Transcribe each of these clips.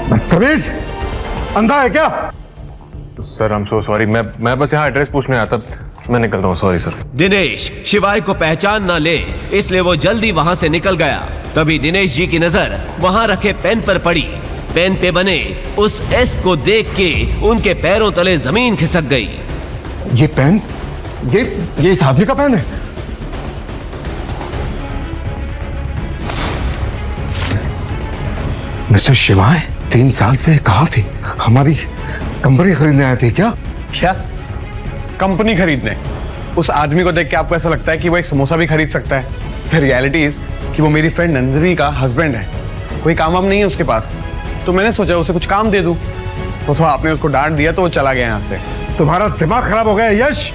बदतमीज, अंधा है क्या? Sir I am so sorry, मैं बस यहाँ एड्रेस पूछने आया था, मैं निकल रहा हूँ, सॉरी सर। दिनेश शिवाय को पहचान ना ले इसलिए वो जल्दी वहां से निकल गया। तभी दिनेश जी की नजर वहां रखे पेन पर पड़ी। पेन पे बने उस एस को देख के उनके पैरों तले जमीन खिसक गई। ये पेन, ये इस आदमी का पेन है। मिस्टर शिवाय 3 साल से कहाँ थी? हमारी कंपनी खरीदने आए थे क्या? क्या कंपनी खरीदने? उस आदमी को देख के आपको ऐसा लगता है कि वो एक समोसा भी खरीद सकता है? द रियलिटी इज कि वो मेरी फ्रेंड नंदिनी का हस्बैंड है। कोई काम वाम नहीं है उसके पास, तो मैंने सोचा उसे कुछ काम दे दूं। तो आपने उसको डांट दिया तो वो चला गया यहाँ से। तुम्हारा दिमाग खराब हो गया यश।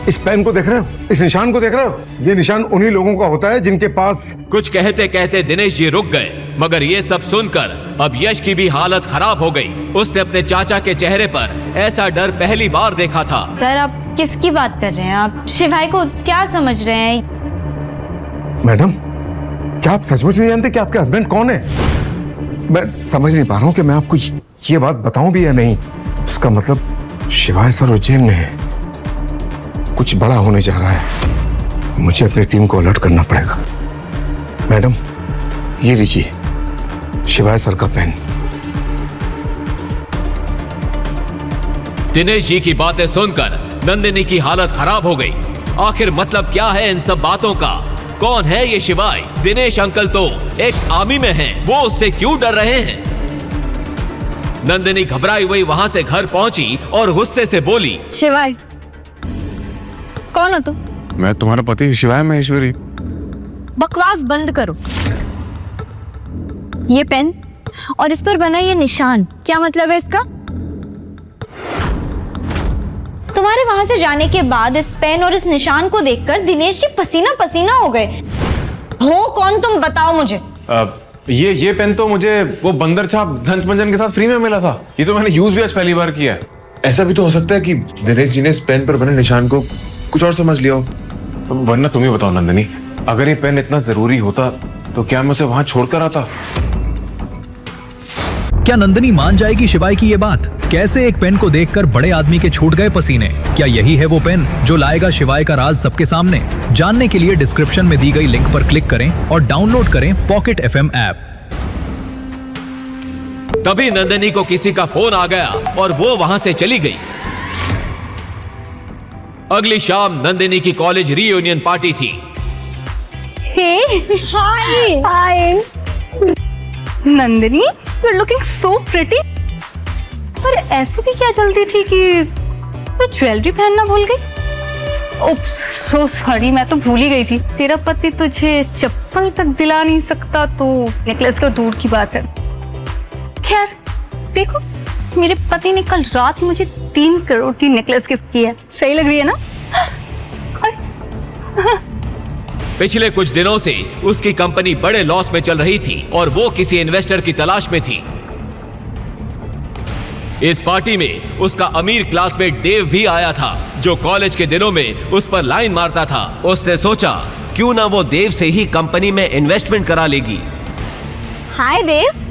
इस पेन को देख रहे हो, इस निशान को देख रहे हो? ये निशान उन्हीं लोगों का होता है जिनके पास। कुछ कहते कहते दिनेश जी रुक गए, मगर ये सब सुनकर अब यश की भी हालत खराब हो गई। उसने अपने चाचा के चेहरे पर ऐसा डर पहली बार देखा था। सर आप किसकी बात कर रहे हैं? आप शिवाय को क्या समझ रहे हैं? मैडम, क्या आप सचमुच नहीं जानते कि आपके हस्बैंड कौन है? मैं समझ नहीं पा रहा हूँ कि मैं आपको ये बात बताऊं भी या नहीं। इसका मतलब शिवाय सर उज्जैन में है, कुछ बड़ा होने जा रहा है। मुझे अपनी टीम को अलर्ट करना पड़ेगा। मैडम, ये लीजिए शिवाय सर का पेन। दिनेश जी की बातें सुनकर नंदिनी की हालत खराब हो गई। आखिर मतलब क्या है इन सब बातों का? कौन है ये शिवाय? दिनेश अंकल तो एक्स आर्मी में हैं, वो उससे क्यों डर रहे हैं? नंदिनी घबराई हुई वहां से घर पहुंची और गुस्से से बोली, शिवाय कौन हो तुम? मैं तुम्हारा पति शिवाय महेश्वरी। बकवास बंद करो। ये पेन और इस पर बना ये निशान, क्या मतलब है इसका? तुम्हारे वहां से जाने के बाद इस पेन और इस निशान को देखकर दिनेश जी पसीना पसीना हो गए। हो कौन तुम, बताओ मुझे। ये पेन तो मुझे वो बंदर छाप धंत-मंजन के साथ फ्री में मिला था। ये तो मैंने यूज भी आज पहली बार किया है। ऐसा भी तो हो सकता है कि दिनेश जी ने इस पेन पर बने निशान को कुछ और समझ लिया हो। वरना तुम ही बताओ नंदिनी, अगर ये पेन इतना जरूरी होता तो क्या मैं उसे वहां छोड़कर आता? क्या नंदिनी मान जाएगी शिवाय की ये बात? कैसे एक पेन को देखकर बड़े आदमी के छूट गए पसीने? क्या यही है वो पेन जो लाएगा शिवाय का राज सबके सामने? जानने के लिए डिस्क्रिप्शन में दी गई लिंक पर क्लिक करें और डाउनलोड करें पॉकेट FM ऐप। तभी नंदिनी को किसी का फोन आ गया और वो वहां से चली गई। अगली शाम नंदिनी की कॉलेज रीयूनियन पार्टी थी। Hi hi Nandini, you are looking so pretty. पर ऐसी भी क्या जल्दी थी कि तू ज्वेलरी पहनना भूल गई? ओप्स, सो सॉरी, मैं तो भूल ही गई थी। तेरा पति तुझे चप्पल तक दिला नहीं सकता तो नेकलेस तो दूर की बात है। खैर देखो, मेरे पति ने कल रात ही मुझे 3 करोड़ की नेकलेस गिफ्ट की है। सही लग रही है ना? पिछले कुछ दिनों से उसकी कंपनी बड़े लॉस में चल रही थी और वो किसी इन्वेस्टर की तलाश में थी। इस पार्टी में उसका अमीर क्लासमेट देव भी आया था, जो कॉलेज के दिनों में उस पर लाइन मारता था। उसने सोचा क्यों ना वो देव से ही कंपनी में इन्वेस्टमेंट करा लेगी। हाय देव।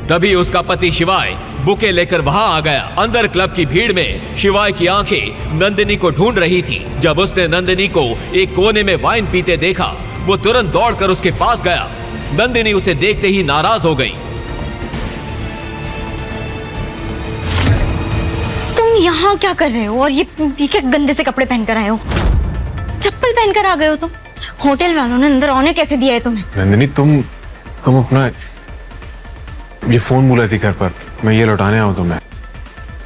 तभी उसका पति शिवाय बुके लेकर वहां आ गया। अंदर क्लब की भीड़ में शिवाय की आंखें नंदिनी को ढूंढ रही थी। जब उसने नंदिनी को एक कोने में वाइन पीते देखा, वो तुरंत दौड़कर उसके पास गया। नंदिनी उसे देखते ही नाराज हो गई। तुम यहाँ क्या कर रहे हो और ये क्या गंदे से कपड़े पहनकर आए हो? चप्पल पहनकर आ गए हो तुम? होटल वालों ने अंदर आने कैसे दिया है तुम्हें? नंदिनी, तुम अपना ये फोन भूल थी घर पर, मैं ये लौटाने आऊं तुम्हें।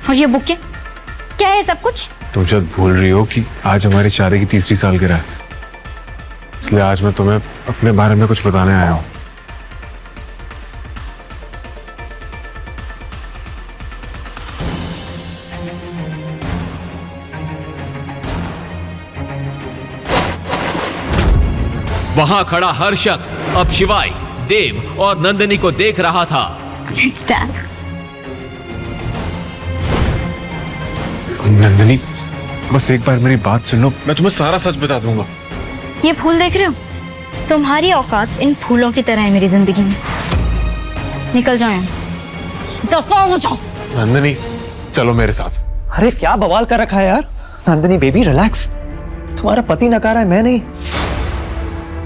और ये बुके क्या है सब कुछ? तुम शायद भूल रही हो कि आज हमारी शादी की 3री सालगिरह है, इसलिए आज मैं तुम्हें अपने बारे में कुछ बताने आया हूं। वहां खड़ा हर शख्स अब शिवाय, देव और नंदिनी को देख रहा था। नंदिनी, बस एक बार मेरी बात सुन लो, मैं तुम्हें सारा सच बता दूंगा। ये फूल देख रहे हो? तुम्हारी औकात इन फूलों की तरह है मेरी जिंदगी में। निकल जाओ यहाँ से, दफा हो जाओ। नंदिनी चलो मेरे साथ। अरे क्या बवाल कर रखा है यार। नंदिनी बेबी रिलैक्स, तुम्हारा पति नकार है, मैं नहीं।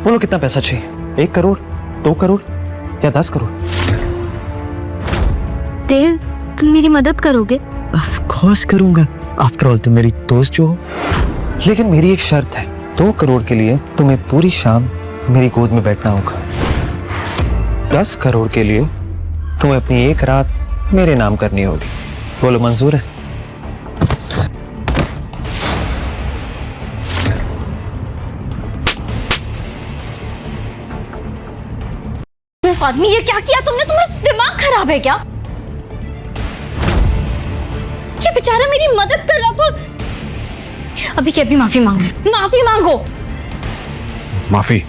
बोलो कितना पैसा चाहिए, 1 करोड़, 2 करोड़ या 10 करोड़? देव, तुम मेरी मदद करोगे? ऑफ कोर्स करूंगा, आफ्टर ऑल तुम मेरी दोस्त जो हो। लेकिन मेरी एक शर्त है, 2 करोड़ के लिए तुम्हें पूरी शाम मेरी गोद में बैठना होगा। 10 करोड़ के लिए तुम्हें अपनी 1 रात मेरे नाम करनी होगी। बोलो मंजूर है? आदमी, ये क्या किया तुमने? तुम्हारा दिमाग खराब है क्या? ये बेचारा मेरी मदद कर रहा था। अभी क्या, अभी माफी मांगो, माफी मांगो। माफी?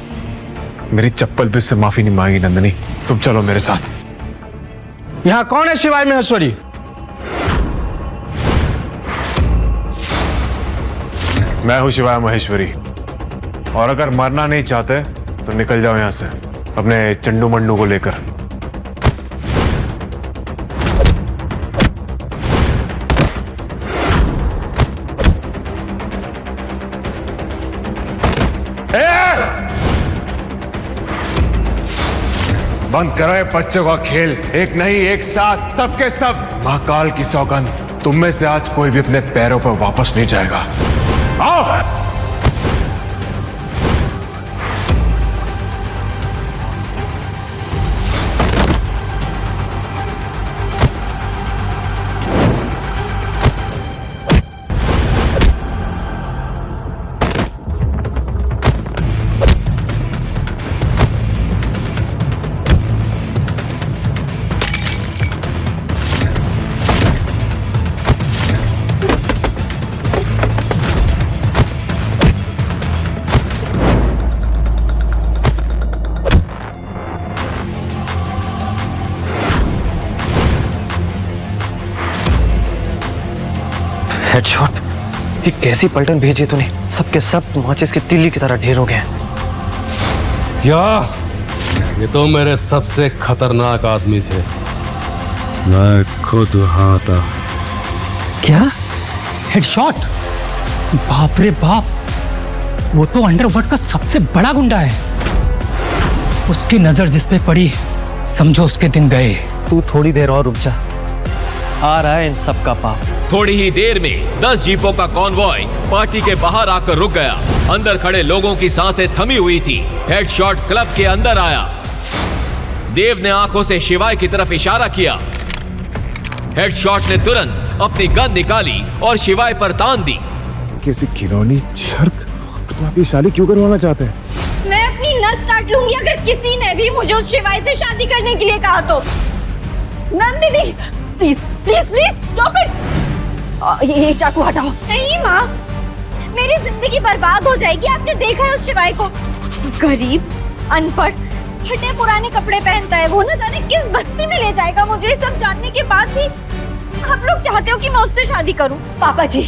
मेरी चप्पल भी उससे माफी नहीं मांगी नंदिनी। तुम चलो मेरे साथ। यहाँ कौन है शिवाय महेश्वरी? मैं हूं शिवाय महेश्वरी, और अगर मरना नहीं चाहते तो निकल जाओ यहां से अपने चंडू मंडू को लेकर। बंद करो ये बच्चों का खेल, एक नहीं एक साथ सबके सब। महाकाल की सौगंध, तुम में से आज कोई भी अपने पैरों पर वापस नहीं जाएगा। आओ। हेडशॉट, ये कैसी पलटन भेजी तूने? सबके सब माचिस के तिल्ली की तरह ढेर हो गए। ये तो मेरे सबसे खतरनाक आदमी थे, मैं खुद वहां था। क्या हेडशॉट? बाप रे बाप, वो तो अंडरवर्ल्ड का सबसे बड़ा गुंडा है। उसकी नजर जिस पे पड़ी समझो उसके दिन गए। तू थोड़ी देर और रुक जा, आ रहा है इन सब का पाप। थोड़ी ही देर में 10 जीपों का कॉन्वॉय पार्टी के बाहर आकर रुक गया। अंदर खड़े लोगों की सांसें थमी हुई थी। हेडशॉट क्लब के अंदर आया। देव ने आंखों से शिवाय की तरफ इशारा किया। हेडशॉट ने तुरंत अपनी गन निकाली और शिवाय पर तान दी। कैसी खिलौनी शर्त, तुम आप ये शादी क्यों करवाना चाहते हैं? मैं अपनी नस काट लूंगी अगर किसी ने भी मुझे उस शिवाय से शादी करने के लिए कहा तो। Nandini, please please please stop it. ये चाकू हटाओ। नहीं माँ, मेरी जिंदगी बर्बाद हो जाएगी। आपने देखा है उस शिवाय को, गरीब, अनपढ़, फटे पुराने कपड़े पहनता है। वो न जाने किस बस्ती में ले जाएगा मुझे। सब जानने के बाद भी आप लोग चाहते हो कि मैं उससे शादी करूं? पापा जी,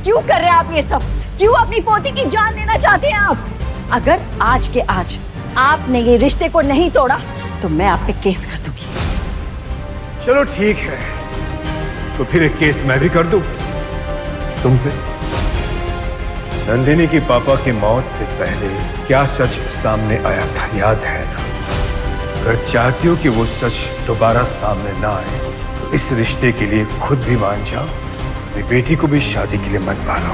क्यों कर रहे हैं आप ये सब? क्यों अपनी पोती की जान लेना चाहते हैं आप? अगर आज के आज आपने ये रिश्ते को नहीं तोड़ा तो मैं आप पे केस कर दूंगी। चलो ठीक है, तो फिर एक केस मैं भी कर दूं तुम पे। नंदिनी की पापा की मौत से पहले क्या सच सामने आया था याद है ना? अगर चाहती हो कि वो सच दोबारा सामने ना आए तो इस रिश्ते के लिए खुद भी मान जाओ, मेरी बेटी को भी शादी के लिए मनवा लो।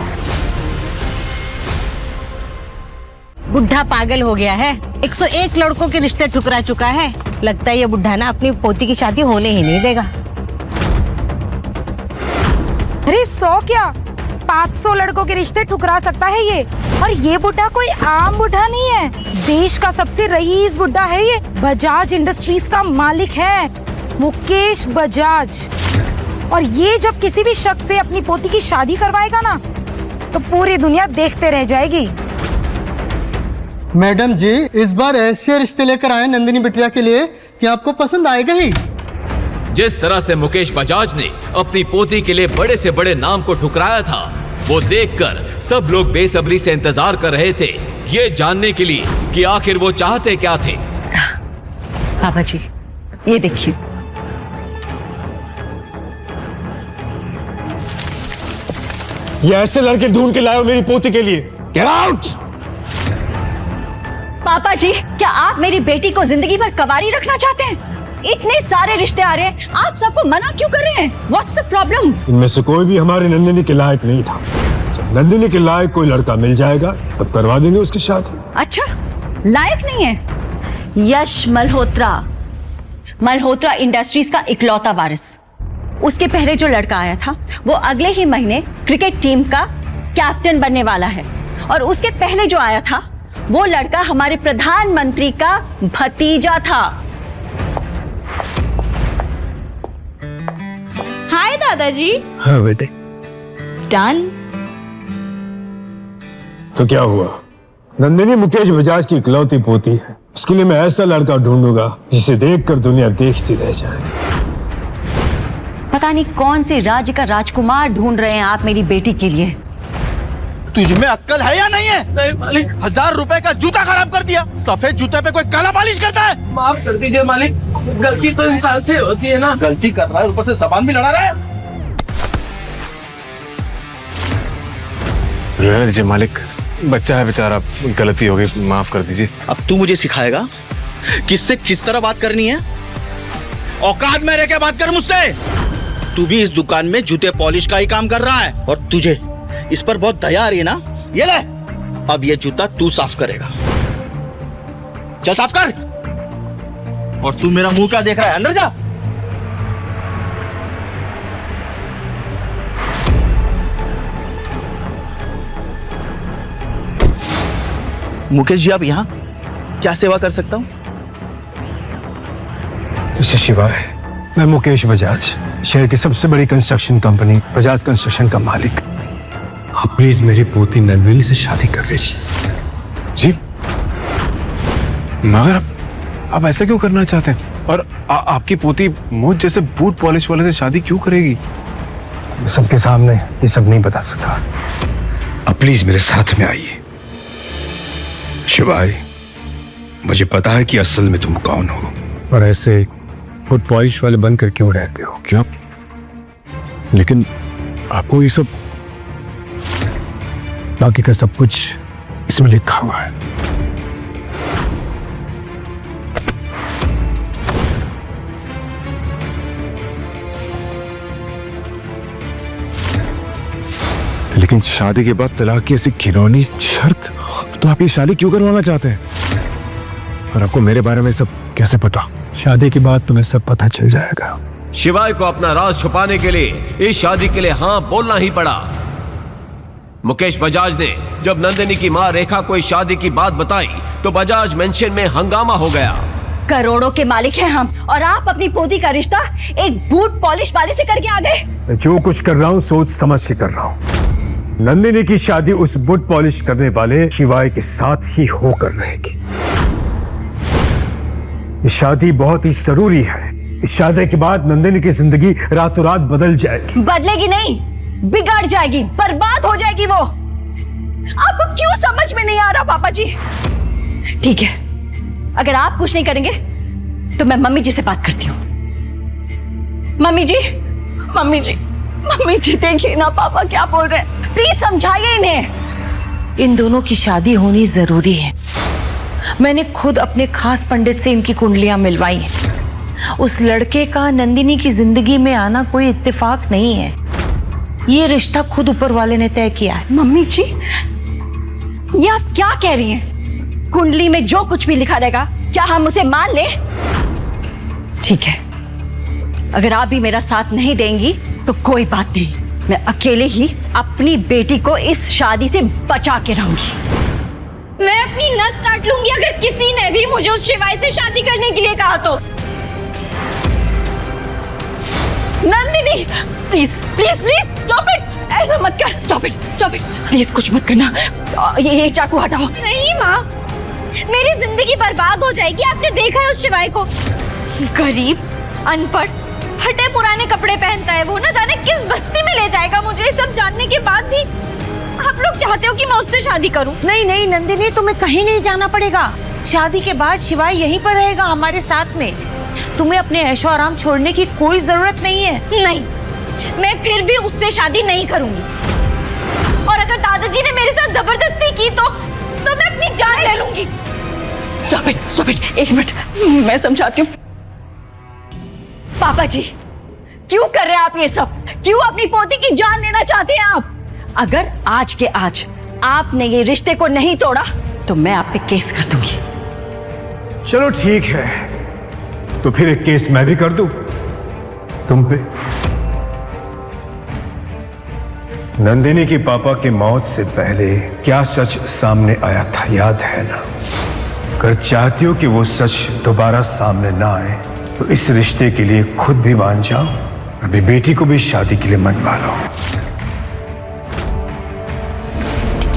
बुढ़ा पागल हो गया है, 101 लड़कों के रिश्ते ठुकरा चुका है। लगता है ये बुढ़ा ना अपनी पोती की शादी होने ही नहीं देगा। अरे 100 क्या 500 लड़कों के रिश्ते ठुकरा सकता है ये। और ये बुढ़ा कोई आम बुढ़ा नहीं है, देश का सबसे रईस बुढ़ा है ये। बजाज इंडस्ट्रीज का मालिक है मुकेश बजाज। और ये जब किसी भी शख्स से अपनी पोती की शादी करवाएगा ना तो पूरी दुनिया देखते रह जाएगी। मैडम जी, इस बार ऐसे रिश्ते लेकर आए नंदिनी बिटिया के लिए कि आपको पसंद आएगा ही। जिस तरह से मुकेश बजाज ने अपनी पोती के लिए बड़े से बड़े नाम को ठुकराया था, वो देखकर सब लोग बेसब्री से इंतजार कर रहे थे, ये जानने के लिए कि आखिर वो चाहते क्या थे। पापा जी, ये देखिए, ये ऐसे लड़के ढूंढ के लाए हो मेरी पोती के लिए। Get out! पापा जी, क्या आप मेरी बेटी को जिंदगी भर कवारी रखना चाहते हैं? इतने सारे रिश्ते आ रहे हैं, आप सबको मना क्यों कर रहे हैं? What's the problem? इनमें से कोई भी हमारी नंदिनी के लायक नहीं था। जब नंदिनी के लायक कोई लड़का मिल जाएगा तब करवा देंगे उसकी शादी। अच्छा, लायक नहीं है? यश मल्होत्रा, मल्होत्रा इंडस्ट्रीज का इकलौता वारिस। उसके पहले जो लड़का आया था वो अगले ही महीने क्रिकेट टीम का कैप्टन बनने वाला है, और उसके पहले जो आया था वो लड़का हमारे प्रधानमंत्री का भतीजा था। हाय दादाजी। हाँ बेटे। डन। तो क्या हुआ? नंदिनी मुकेश बजाज की इकलौती पोती है। उसके लिए मैं ऐसा लड़का ढूंढूंगा जिसे देखकर दुनिया देखती रह जाएगी। पता नहीं कौन से राज्य का राजकुमार ढूंढ रहे हैं आप मेरी बेटी के लिए। तुझ में अक्ल है या नहीं है? नहीं मालिक। 1000 रुपए का जूता खराब कर दिया। सफेद जूते पे कोई काला पॉलिश करता है? माफ कर दीजिए मालिक, गलती तो इंसान से होती है ना। गलती कर रहा है, ऊपर से जबान भी लड़ा रहा है। रहने दीजिए मालिक, बच्चा है बेचारा, गलती हो गई, माफ कर दीजिए। अब तू मुझे सिखाएगा किससे किस तरह बात करनी है? औकात में रह के बात कर मुझसे। तू भी इस दुकान में जूते पॉलिश का ही काम कर रहा है, और तुझे इस पर बहुत दया आ रही है ना? ये ले, अब ये जूता तू साफ करेगा। चल साफ कर। और तू मेरा मुंह क्या देख रहा है? अंदर जा। मुकेश जी, आप यहाँ क्या सेवा कर सकता हूँ? मिस्टर शिवाय, मैं मुकेश बजाज, शहर की सबसे बड़ी कंस्ट्रक्शन कंपनी बजाज कंस्ट्रक्शन का मालिक। आप प्लीज मेरी पोती नंदिनी से शादी कर लीजिए। जी, मगर आप ऐसा क्यों करना चाहते हैं? और आपकी पोती मुझ जैसे बूट पॉलिश वाले से शादी क्यों करेगी? मैं सबके सामने ये सब नहीं बता सकता। अब प्लीज मेरे साथ में आइए। शिवाय, मुझे पता है कि असल में तुम कौन हो, और ऐसे फुट पॉलिश वाले बनकर क्यों रहते हो? क्या? लेकिन आपको ये सब, बाकी का सब कुछ इसमें लिखा हुआ है। लेकिन शादी के बाद तलाक की ऐसी घिनौनी शर्त, तो आप ये शादी क्यों करवाना चाहते हैं? और आपको मेरे बारे में सब कैसे पता? शादी के बाद तुम्हें सब पता चल जाएगा। शिवाय को अपना राज छुपाने के लिए इस शादी के लिए हाँ बोलना ही पड़ा। मुकेश बजाज ने जब नंदिनी की मां रेखा को इस शादी की बात बताई तो बजाज मेंशन में हंगामा हो गया। करोड़ों के मालिक हैं हम, और आप अपनी पोती का रिश्ता एक बूट पॉलिश वाले से करके आ गए। मैं जो कुछ कर रहा हूँ सोच समझ के कर रहा हूँ। नंदिनी की शादी उस बूट पॉलिश करने वाले शिवाय के साथ ही होकर रहेगी। ये शादी बहुत ही जरूरी है। इस शादी के बाद नंदिनी की जिंदगी रातों रात बदल जाएगी। बदलेगी नहीं, बिगड़ जाएगी, बर्बाद हो जाएगी वो। आपको क्यों समझ में नहीं आ रहा पापा जी? ठीक है, अगर आप कुछ नहीं करेंगे तो मैं मम्मी जी से बात करती हूँ। मम्मी जी, मम्मी जी, मम्मी जी, देखिए ना पापा क्या बोल रहे हैं, प्लीज समझाइए इन्हें। इन दोनों की शादी होनी जरूरी है। मैंने खुद अपने खास पंडित से इनकी कुंडलियां मिलवाई हैं। उस लड़के का नंदिनी की जिंदगी में आना कोई इत्तेफाक नहीं है। ये रिश्ता खुद ऊपर वाले ने तय किया है। मम्मी जी, ये आप क्या कह रही हैं? कुंडली में जो कुछ भी लिखा रहेगा क्या हम उसे मान लें? ठीक है, अगर आप भी मेरा साथ नहीं देंगी तो कोई बात नहीं, मैं अकेले ही अपनी बेटी को इस शादी से बचा के रहूंगी। मैं अपनी नस काट लूंगी अगर किसी ने भी मुझे उस शिवाय से शादी करने के लिए कहा तो। Nandini, please please please stop it. ऐसा मत कर। Stop it, stop it, please कुछ मत करना। ये चाकू हटाओ। नहीं माँ, मेरी जिंदगी बर्बाद हो जाएगी। आपने देखा है उस शिवाय को, गरीब, अनपढ़, फटे पुराने कपड़े पहनता है वो, ना जाने किस बस्ती में ले जाएगा मुझे। सब जानने के बाद भी आप लोग चाहते हो कि मैं उससे शादी करूं? नहीं नहीं नंदिनी, तुम्हें कहीं नहीं जाना पड़ेगा। शादी के बाद शिवाय यहीं पर रहेगा हमारे साथ में। तुम्हें अपने ऐशो आराम छोड़ने की कोई जरूरत नहीं है। नहीं, मैं फिर भी उससे शादी नहीं करूंगी। और अगर दादाजी ने मेरे साथ जबरदस्ती की तो मैं अपनी जान ले लूंगी। स्टॉप इट, एक मिनट, मैं समझाती हूँ। पापा जी, क्यों कर रहे हैं आप ये सब? क्यों अपनी पोती की जान लेना चाहते हैं आप? अगर आज के आज आपने ये रिश्ते को नहीं तोड़ा तो मैं आप पे केस कर दूंगी। चलो ठीक है, तो फिर एक केस मैं भी कर दूं तुम पे। नंदिनी की पापा की मौत से पहले क्या सच सामने आया था याद है ना? अगर चाहती हो कि वो सच दोबारा सामने ना आए तो इस रिश्ते के लिए खुद भी मान जाओ, अपनी बेटी को भी शादी के लिए मनवा लो।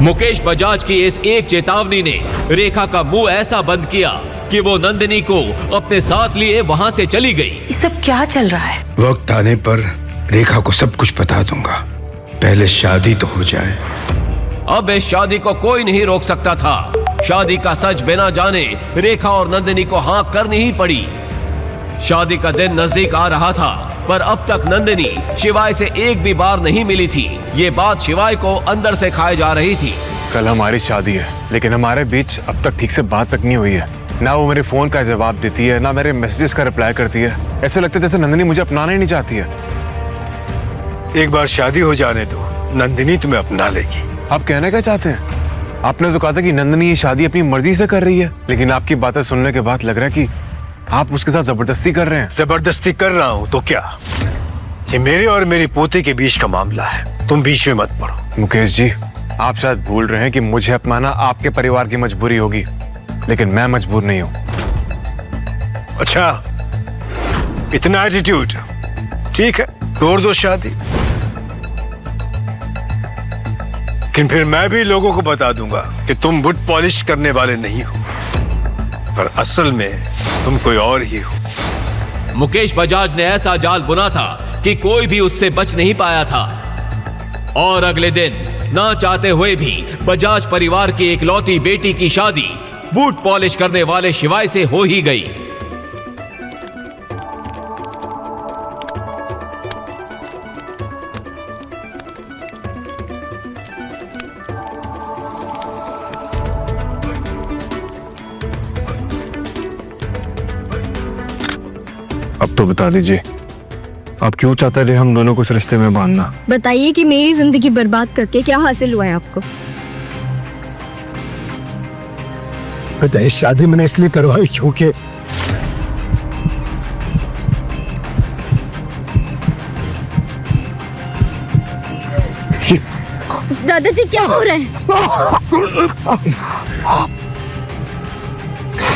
मुकेश बजाज की इस एक चेतावनी ने रेखा का मुंह ऐसा बंद किया कि वो नंदिनी को अपने साथ लिए वहां से चली गई। ये सब क्या चल रहा है? वक्त आने पर रेखा को सब कुछ बता दूंगा, पहले शादी तो हो जाए। अब इस शादी को कोई नहीं रोक सकता था। शादी का सच बिना जाने रेखा और नंदिनी को हाँ करनी ही पड़ी। शादी का दिन नजदीक आ रहा था, पर अब तक नंदिनी शिवाय से एक भी बार नहीं मिली थी। ये बात शिवाय को अंदर से खाए जा रही थी। कल हमारी शादी है, लेकिन हमारे बीच अब तक ठीक से बात तक नहीं हुई है। ना वो मेरे फोन का जवाब देती है, ना मेरे मैसेजेस का रिप्लाई करती है। ऐसे लगता है जैसे नंदिनी मुझे अपनाना ही नहीं चाहती है। एक बार शादी हो जाने दो, नंदिनी तुम्हें अपना लेगी। आप कहना क्या चाहते हैं? आपने तो कहा था कि नंदिनी ये शादी अपनी मर्जी से कर रही है, लेकिन आपकी बातें सुनने के बाद लग रहा है कि आप उसके साथ जबरदस्ती कर रहे हैं। जबरदस्ती कर रहा हूं तो क्या? ये मेरे और मेरी पोते के बीच का मामला है, तुम बीच में मत पड़ो। मुकेश जी, आप शायद भूल रहे हैं कि मुझे अपनाना आपके परिवार की मजबूरी होगी, लेकिन मैं मजबूर नहीं हूं। अच्छा, इतना एटीट्यूड? ठीक है, तोड़ दो शादी, लेकिन फिर मैं भी लोगों को बता दूंगा कि तुम बुट पॉलिश करने वाले नहीं हो, पर असल में तुम कोई और ही हो। मुकेश बजाज ने ऐसा जाल बुना था कि कोई भी उससे बच नहीं पाया था। और अगले दिन ना चाहते हुए भी बजाज परिवार की इकलौती बेटी की शादी बूट पॉलिश करने वाले शिवाय से हो ही गई। अब तो बता दीजिए, आप क्यों चाहते रहे हम दोनों को इस रिश्ते में बांधना? बताइए कि मेरी जिंदगी बर्बाद करके क्या हासिल हुआ है आपको? बेटा, इस शादी मैंने इसलिए करवाई क्योंकि दादाजी क्या हो रहा है?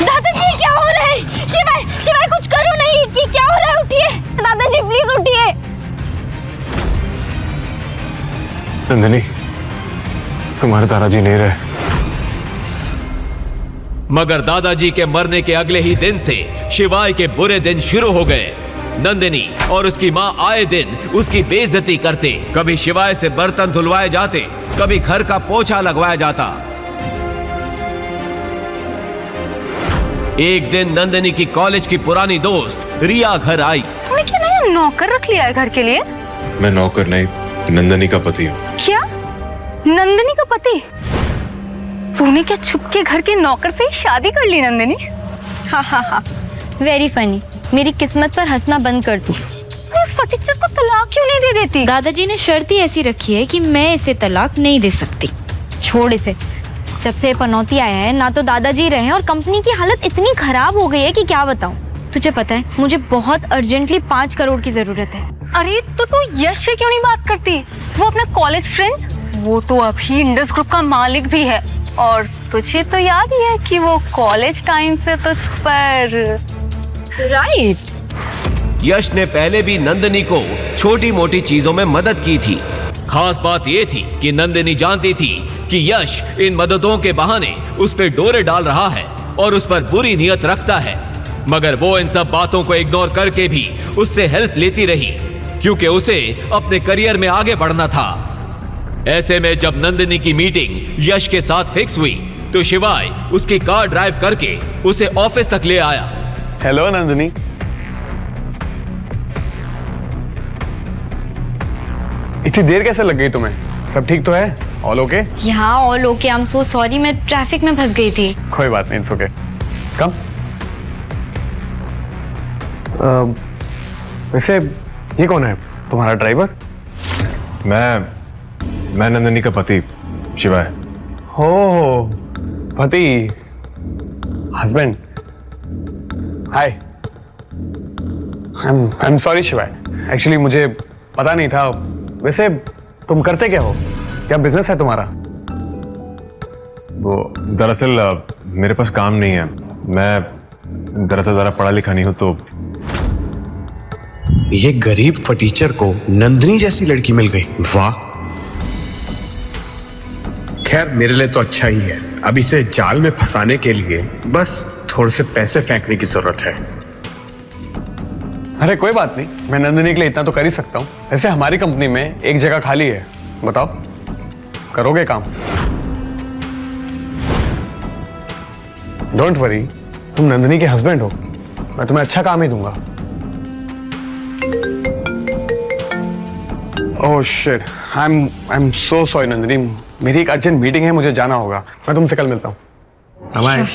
दादाजी क्या हो रहा है? शिवाय, शिवाय कुछ करो नहीं, कि क्या हो रहा है? उठिए दादाजी, प्लीज उठिए। नंदिनी, तुम्हारे दादाजी नहीं रहे। मगर दादाजी के मरने के अगले ही दिन से शिवाय के बुरे दिन शुरू हो गए। नंदिनी और उसकी माँ आए दिन उसकी बेइज्जती करते। कभी शिवाय से बर्तन धुलवाए जाते, कभी घर का पोछा लगवाया जाता। एक दिन नंदिनी की कॉलेज की पुरानी दोस्त रिया घर आई। तुमने क्या नया नौकर रख लिया है घर के लिए? मैं नौकर नहीं, नंदिनी का पति हूँ। क्या? नंदिनी का पति? तूने क्या छुप के घर के नौकर से ही शादी कर ली नंदिनी? हाँ हाँ हाँ, वेरी फनी। मेरी किस्मत पर हंसना बंद कर दो। तो इस फटीचर को तलाक क्यों नहीं दे देती? दादाजी ने शर्त ही ऐसी रखी है कि मैं इसे तलाक नहीं दे सकती। छोड़ इसे। जब से पनौती आया है, ना तो दादाजी रहे और कंपनी की हालत इतनी खराब हो गई है कि क्या बताऊं। तुझे पता है, मुझे बहुत अर्जेंटली 5 करोड़ की जरूरत है। अरे तो तू यश से क्यों नहीं बात करती? वो अपना कॉलेज फ्रेंड, वो तो अभी इंडस ग्रुप का मालिक भी है। और तुझे तो याद ही है कि वो कॉलेज टाइम पे तुझ पर राइट। यश ने पहले भी नंदिनी को छोटी मोटी चीजों में मदद की थी। खास बात यह थी कि नंदिनी जानती थी कि यश इन मददों के बहाने उस पर डोरे डाल रहा है और उस पर बुरी नियत रखता है। मगर वो इन सब बातों को इग्नोर करके भी उससे हेल्प लेती रही, क्योंकि उसे अपने करियर में आगे बढ़ना था। ऐसे में जब नंदिनी की मीटिंग यश के साथ फिक्स हुई तो शिवाय उसकी कार ड्राइव करके उसे ऑफिस तक ले आया। हेलो नंदिनी, इतनी देर कैसे लग गई तुम्हें? सब ठीक तो है? All okay? यहाँ all okay. I am so sorry, मैं ट्रैफिक में फंस गई थी। कोई बात नहीं, इट्स ओके। कम। वैसे ये कौन है तुम्हारा ड्राइवर? मैं नंदिनी का पति शिवाय। हो पति, husband. Hi, I am sorry शिवाय, एक्चुअली मुझे पता नहीं था। वैसे तुम करते क्या हो? क्या बिजनेस है तुम्हारा? वो दरअसल मेरे पास काम नहीं है। मैं दरअसल ज़रा पढ़ा लिखा नहीं हूँ तो। ये गरीब फटीचर को नंदिनी जैसी लड़की मिल गई, वाह। खैर मेरे लिए तो अच्छा ही है। अब इसे जाल में फंसाने के लिए बस थोड़े से पैसे फेंकने की जरूरत है। अरे कोई बात नहीं, मैं नंदिनी के लिए इतना तो कर ही सकता हूँ। वैसे हमारी कंपनी में एक जगह खाली है, बताओ करोगे काम? डोंट वरी, तुम नंदिनी के हस्बैंड हो, मैं तुम्हें अच्छा काम ही दूंगा। Oh shit, I am so sorry Nandini, मेरी एक अर्जेंट मीटिंग है, मुझे जाना होगा। मैं तुमसे कल मिलता हूँ। बाय।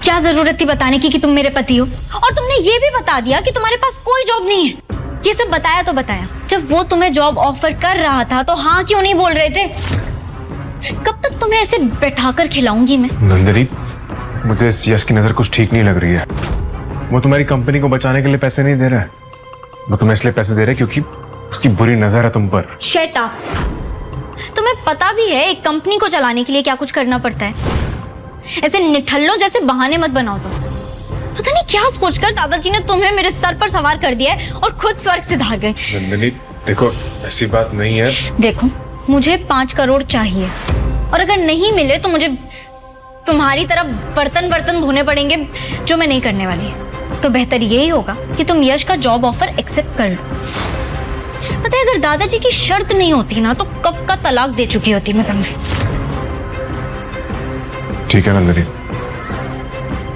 क्या जरूरत थी बताने की कि तुम मेरे पति हो? और तुमने ये भी बता दिया कि तुम्हारे पास कोई जॉब नहीं है। ये सब बताया तो बताया, जब वो तुम्हें जॉब ऑफर कर रहा था तो हाँ क्यों नहीं बोल रहे थे? कब तक तुम्हें ऐसे बैठाकर खिलाऊंगी मैं? नंदिनी, मुझे इस यश की नजर कुछ ठीक नहीं लग रही है। वो तुम्हारी कंपनी को बचाने के लिए पैसे नहीं दे रहा है, वो तुम्हें इसलिए पैसे दे रहा है क्योंकि उसकी बुरी नजर है तुम पर। Shut up. तुम्हें पता भी है एक कंपनी को चलाने के लिए क्या कुछ करना पड़ता है। ऐसे निठल्लों जैसे बहाने मत बनाओ तुम। पता नहीं क्या सोचकर दादाजी ने तुम्हें मेरे सर पर सवार कर दिया है और खुद स्वर्ग से धार गए। नंदिनी देखो, ऐसी बात नहीं है। देखो, मुझे 5 करोड़ चाहिए और अगर नहीं मिले तो मुझे तुम्हारी तरह बर्तन धोने पड़ेंगे, जो मैं नहीं करने वाली। तो बेहतर यही होगा कि तुम यश का जॉब ऑफर एक्सेप्ट कर लो। पता है अगर दादाजी की शर्त नहीं होती ना तो कब का तलाक दे चुकी होती मैं तुम्हें। ठीक है नंदिनी,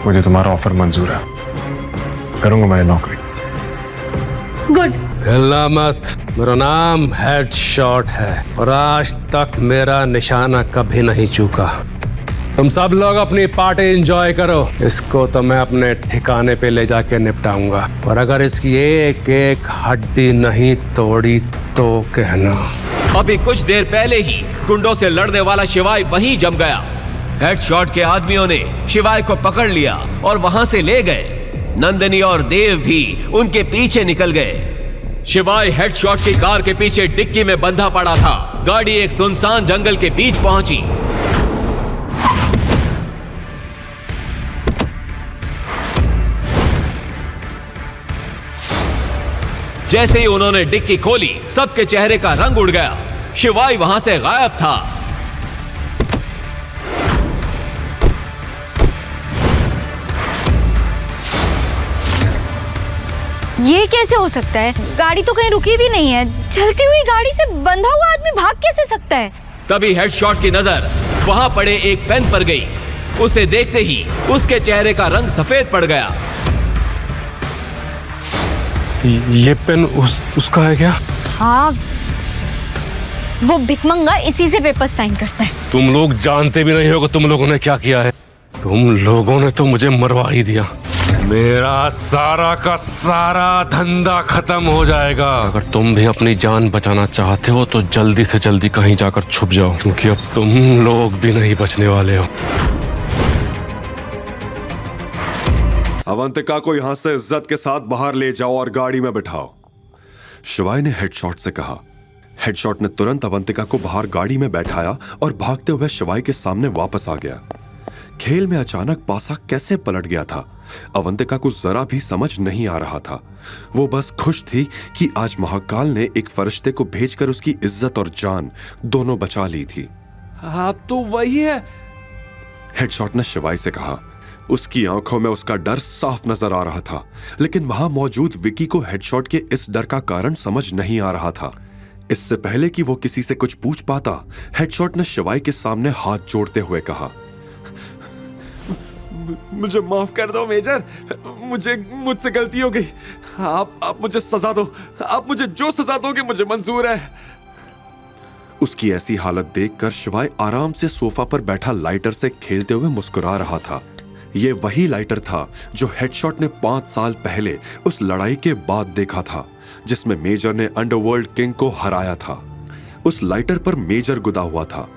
मुझे तुम्हारा ऑफर मंजूर है, करूंगा मैं नौकरी। गुड। हिलना मत, मेरा नाम हेडशॉट है और आज तक मेरा निशाना कभी नहीं चूका। तुम सब लोग अपनी पार्टी एंजॉय करो, इसको तो मैं अपने ठिकाने पे ले जाके निपटाऊंगा और अगर इसकी एक एक हड्डी नहीं तोड़ी तो कहना। अभी कुछ देर पहले ही गुंडों से लड़ने वाला शिवाय वहीं जम गया। हेडशॉट के आदमियों ने शिवाय को पकड़ लिया और वहां से ले गए। नंदिनी और देव भी उनके पीछे निकल गए। शिवाय हेडशॉट की कार के पीछे डिक्की में बंधा पड़ा था। गाड़ी एक सुनसान जंगल के बीच पहुंची। जैसे ही उन्होंने डिक्की खोली, सबके चेहरे का रंग उड़ गया। शिवाय वहां से गायब था। ये कैसे हो सकता है? गाड़ी तो कहीं रुकी भी नहीं है। चलती हुई गाड़ी से बंधा हुआ आदमी भाग कैसे सकता है? तभी हेडशॉट की नजर वहां पड़े एक पेन पर गई। उसे देखते ही उसके चेहरे का रंग सफेद पड़ गया। ये पेन उसका है क्या? हाँ, वो भिकमंगा इसी से पेपर साइन करता है। तुम लोग जानते भी नहीं हो कि तुम लोगों ने क्या किया है। तुम लोगों ने तो मुझे मरवा ही दिया। मेरा सारा का सारा धंधा खत्म हो जाएगा। अगर तुम भी अपनी जान बचाना चाहते हो तो जल्दी से जल्दी कहीं जाकर छुप जाओ, क्योंकि अब तुम लोग भी नहीं बचने वाले हो। अवंतिका को यहां से इज्जत के साथ बाहर ले जाओ और गाड़ी में बिठाओ, शिवाय ने हेडशॉट से कहा। हेडशॉट ने तुरंत अवंतिका को बाहर गाड़ी में बैठाया और भागते हुए शिवाय के सामने वापस आ गया। खेल में अचानक पासा कैसे पलट गया था, अवंतिका को जरा भी समझ नहीं आ रहा था। वो बस खुश थी कि आज महाकाल ने एक फरिश्ते को भेजकर उसकी इज्जत और जान दोनों बचा ली थी। आप तो वही है, हेडशॉट ने शिवाय से कहा। उसकी आंखों में उसका डर साफ नजर आ रहा था, लेकिन वहां मौजूद विकी को हेडशॉट के इस डर का कारण समझ नहीं आ रहा था। इससे पहले कि वो किसी से कुछ पूछ पाता, हेडशॉट ने शिवाय के सामने हाथ जोड़ते हुए कहा, मुझे माफ कर दो मेजर, मुझसे गलती हो गई। आप मुझे सजा दो, आप मुझे जो सजा दोगे मुझे मंजूर है। उसकी ऐसी हालत देखकर शिवाय आराम से सोफा पर बैठा लाइटर से खेलते हुए मुस्कुरा रहा था। ये वही लाइटर था जो हेडशॉट ने 5 साल पहले उस लड़ाई के बाद देखा था, जिसमें मेजर ने अंडरवर्ल्ड किंग को हराया था। उस लाइटर पर मेजर गुदा हुआ था।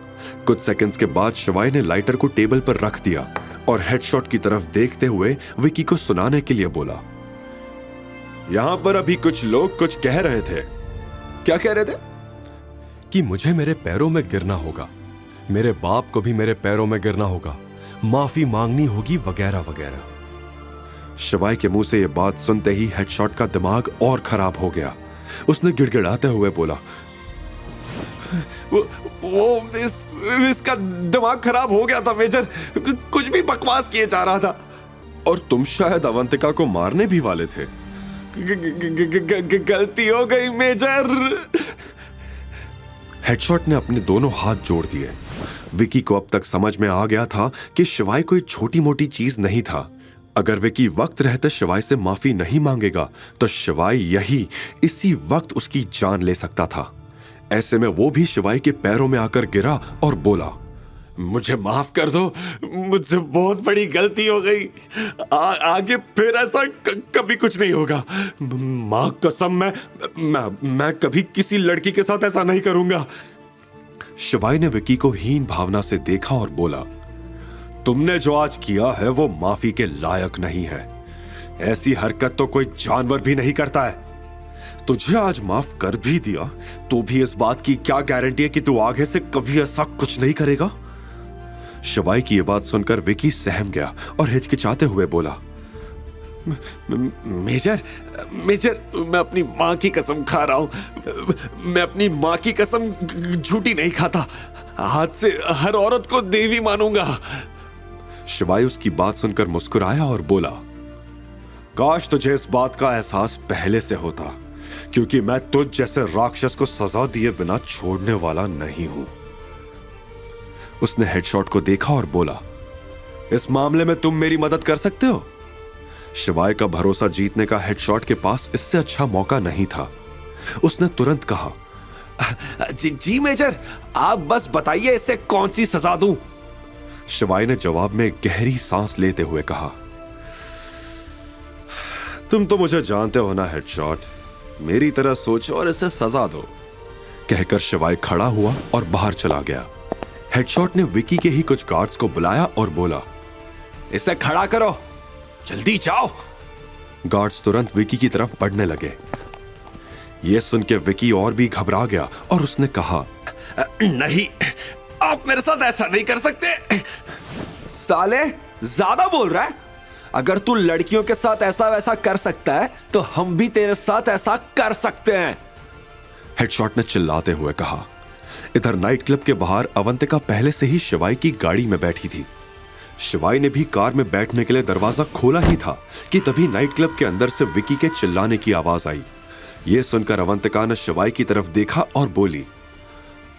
कुछ सेकंड्स के बाद शिवाय ने लाइटर को टेबल पर रख दिया और हेडशॉट की तरफ देखते हुए विकी को सुनाने के लिए बोला, यहां पर अभी कुछ लोग कुछ कह रहे थे। क्या कह रहे थे? कि मुझे मेरे पैरों में गिरना होगा, मेरे बाप को भी मेरे पैरों में गिरना होगा, माफी मांगनी होगी, वगैरह वगैरह। शिवाय के मुंह से यह बात सुनते ही हेडशॉट का दिमाग और खराब हो गया। उसने गिड़गिड़ाते हुए बोला, इसका दिमाग खराब हो गया था मेजर, कुछ भी बकवास किए जा रहा था। और तुम शायद अवंतिका को मारने भी वाले थे। गलती हो गई मेजर। हेडशॉट ने अपने दोनों हाथ जोड़ दिए। विकी को अब तक समझ में आ गया था कि शिवाय कोई छोटी मोटी चीज नहीं था। अगर विकी वक्त रहते शिवाय से माफी नहीं मांगेगा तो शिवाय इसी वक्त उसकी जान ले सकता था। ऐसे में वो भी शिवाय के पैरों में आकर गिरा और बोला, मुझे माफ कर दो, मुझसे बहुत बड़ी गलती हो गई। आगे फिर ऐसा कभी कुछ नहीं होगा। मां कसम, मैं कभी किसी लड़की के साथ ऐसा नहीं करूंगा। शिवाय ने विकी को हीन भावना से देखा और बोला, तुमने जो आज किया है वो माफी के लायक नहीं है। ऐसी हरकत तो कोई जानवर भी नहीं करता है। तुझे आज माफ कर भी दिया तो भी इस बात की क्या गारंटी है कि तू आगे से कभी ऐसा कुछ नहीं करेगा? शिवाय की यह बात सुनकर विकी सहम गया और हिचकिचाते हुए बोला, मेजर, मैं अपनी मां की कसम खा रहा हूं। मैं अपनी मां की कसम झूठी नहीं खाता। आज से हर औरत को देवी मानूंगा। शिवाय उसकी बात सुनकर मुस्कुराया और बोला, काश तुझे इस बात का एहसास पहले से होता, क्योंकि मैं तुझ जैसे राक्षस को सजा दिए बिना छोड़ने वाला नहीं हूं। उसने हेडशॉट को देखा और बोला, इस मामले में तुम मेरी मदद कर सकते हो? शिवाय का भरोसा जीतने का हेडशॉट के पास इससे अच्छा मौका नहीं था। उसने तुरंत कहा, जी मेजर, आप बस बताइए इसे कौन सी सजा दूं? शिवाय ने जवाब में गहरी सांस लेते हुए कहा, तुम तो मुझे जानते हो ना हेडशॉट, मेरी तरह सोचो और इसे सजा दो। कहकर शिवाय खड़ा हुआ और बाहर चला गया। हेडशॉट ने विकी के ही कुछ गार्ड्स को बुलाया और बोला, इसे खड़ा करो, जल्दी जाओ। गार्ड्स तुरंत विकी की तरफ बढ़ने लगे। यह सुन के विकी और भी घबरा गया और उसने कहा, नहीं, आप मेरे साथ ऐसा नहीं कर सकते। साले, ज्यादा बोल रहा है? अगर तू लड़कियों के साथ ऐसा वैसा कर सकता है तो हम भी तेरे साथ ऐसा कर सकते हैं। हेडशॉट ने चिल्लाते हुए कहा। इधर नाइट क्लब के बाहर अवंतिका पहले से ही शिवाय की गाड़ी में बैठी थी। शिवाय ने भी कार में बैठने के लिए दरवाजा खोला ही था कि तभी नाइट क्लब के अंदर से विकी के चिल्लाने की आवाज आई। यह सुनकर अवंतिका ने शिवाय की तरफ देखा और बोली,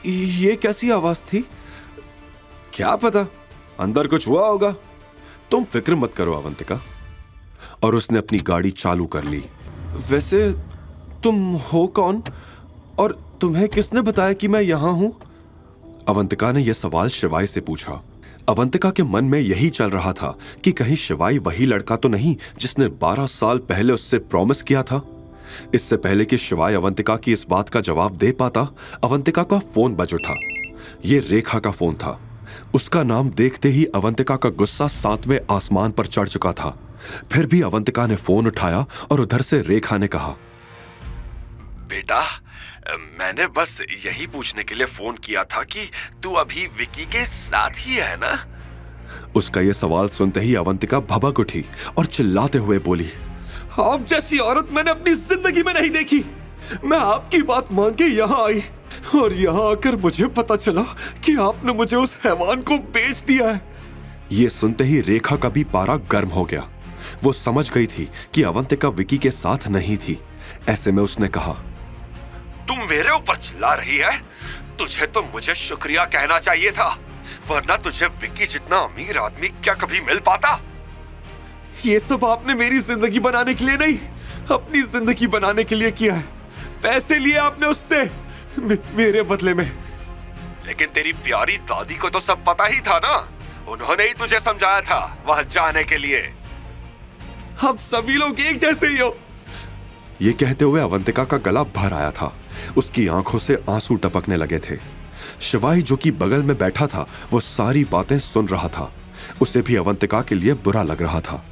ये कैसी आवाज थी? क्या पता, अंदर कुछ हुआ होगा। तुम फिक्र मत करो अवंतिका। और उसने अपनी गाड़ी चालू कर ली। वैसे तुम हो कौन और तुम्हें किसने बताया कि मैं यहां हूं? अवंतिका ने यह सवाल शिवाय से पूछा। अवंतिका के मन में यही चल रहा था कि कहीं शिवाय वही लड़का तो नहीं जिसने 12 साल पहले उससे प्रॉमिस किया था। इससे पहले कि शिवाय अवंतिका की इस बात का जवाब दे पाता, अवंतिका का फोन बज उठा। यह रेखा का फोन था। उसका नाम देखते ही अवंतिका का गुस्सा 7वें आसमान पर चढ़ चुका था। फिर भी अवंतिका ने फोन उठाया और उधर से रेखा ने कहा, बेटा, मैंने बस यही पूछने के लिए फोन किया था कि तू अभी विकी के साथ ही है ना? उसका यह सवाल सुनते ही अवंतिका भभक उठी और चिल्लाते हुए बोली, आप जैसी औरत मैंने अपनी जिंदगी में नहीं देखी। मैं आपकी बात मान के यहाँ आई और यहाँ आकर मुझे पता चला कि आपने मुझे उस हैवान को बेच दिया है। यह सुनते ही रेखा का भी पारा गर्म हो गया। वो समझ गई थी कि अवंतिका विकी के साथ नहीं थी। ऐसे में उसने कहा, तुम मेरे ऊपर चिल्ला रही है? तुझे तो मुझे शुक्रिया कहना चाहिए था, वरना तुझे विकी जितना अमीर आदमी क्या कभी मिल पाता? ये सब आपने मेरी जिंदगी बनाने के लिए नहीं, अपनी जिंदगी बनाने के लिए किया है। पैसे लिए आपने उससे मेरे बदले में। लेकिन तेरी प्यारी दादी को तो सब पता ही था ना, उन्होंने ही तुझे समझाया था वहां जाने के लिए। अब सभी लोग एक जैसे ही हो। ये कहते हुए अवंतिका का गला भर आया था, उसकी आंखों से आंसू टपकने लगे थे। शिवाई जो कि बगल में बैठा था वो सारी बातें सुन रहा था। उसे भी अवंतिका के लिए बुरा लग रहा था।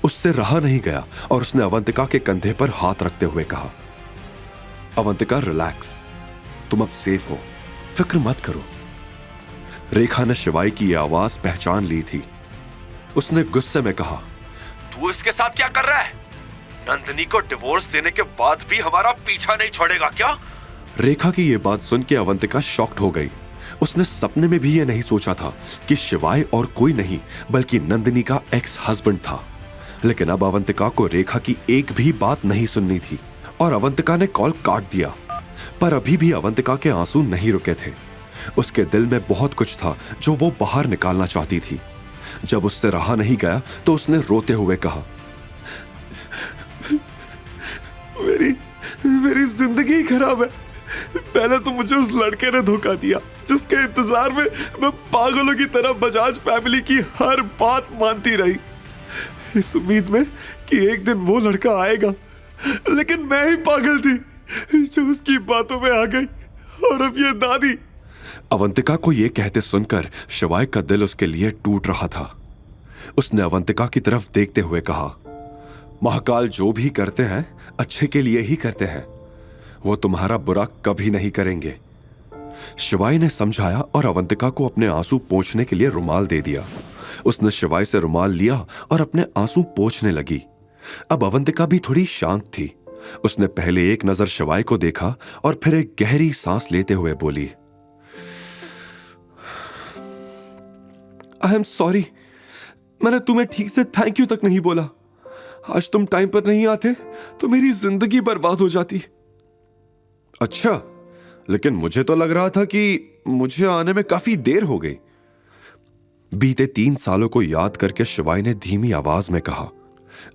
उससे रहा नहीं गया और उसने अवंतिका के कंधे पर हाथ रखते हुए कहा, अवंतिका रिलैक्स, तुम अब सेफ हो, फिक्र मत करो। रेखा ने शिवाई की यह आवाज पहचान ली थी। उसने गुस्से में कहा, तू इसके साथ क्या कर रहा है? नंदिनी को डिवोर्स देने के बाद भी हमारा पीछा नहीं छोड़ेगा क्या? रेखा की यह बात सुन के अवंतिका शॉक्ड हो गई। उसने सपने में भी यह नहीं सोचा था कि शिवाय और कोई नहीं बल्कि नंदिनी का एक्स हस्बैंड था। लेकिन अब अवंतिका को रेखा की एक भी बात नहीं सुननी थी और अवंतिका ने कॉल काट दिया। पर अभी भी अवंतिका के आंसू नहीं रुके थे। उसके दिल में बहुत कुछ था जो वो बाहर निकालना चाहती थी। जब उससे रहा नहीं गया तो उसने रोते हुए कहा, मेरी जिंदगी खराब है। पहले तो मुझे उस लड़के ने धोखा दिया जिसके इंतजार में मैं पागलों की तरह बजाज फैमिली की हर बात मानती रही, इस उम्मीद में कि एक दिन वो लड़का आएगा। लेकिन मैं ही पागल थी जो उसकी बातों में आ गई। और अब ये दादी। अवंतिका को ये कहते सुनकर शिवाय का दिल उसके लिए टूट रहा था। उसने अवंतिका की तरफ देखते हुए कहा, महाकाल जो भी करते हैं अच्छे के लिए ही करते हैं, वो तुम्हारा बुरा कभी नहीं करेंगे। शिवाय ने समझाया और अवंतिका को अपने आंसू पोंछने के लिए रुमाल दे दिया। उसने शिवाय से रुमाल लिया और अपने आंसू पोंछने लगी। अब अवंतिका भी थोड़ी शांत थी। उसने पहले एक नजर शिवाय को देखा और फिर एक गहरी सांस लेते हुए बोली, आई एम सॉरी, मैंने तुम्हें ठीक से थैंक यू तक नहीं बोला। आज तुम टाइम पर नहीं आते तो मेरी जिंदगी बर्बाद हो जाती। अच्छा, लेकिन मुझे तो लग रहा था कि मुझे आने में काफी देर हो गई। बीते 3 सालों को याद करके शिवाय ने धीमी आवाज में कहा।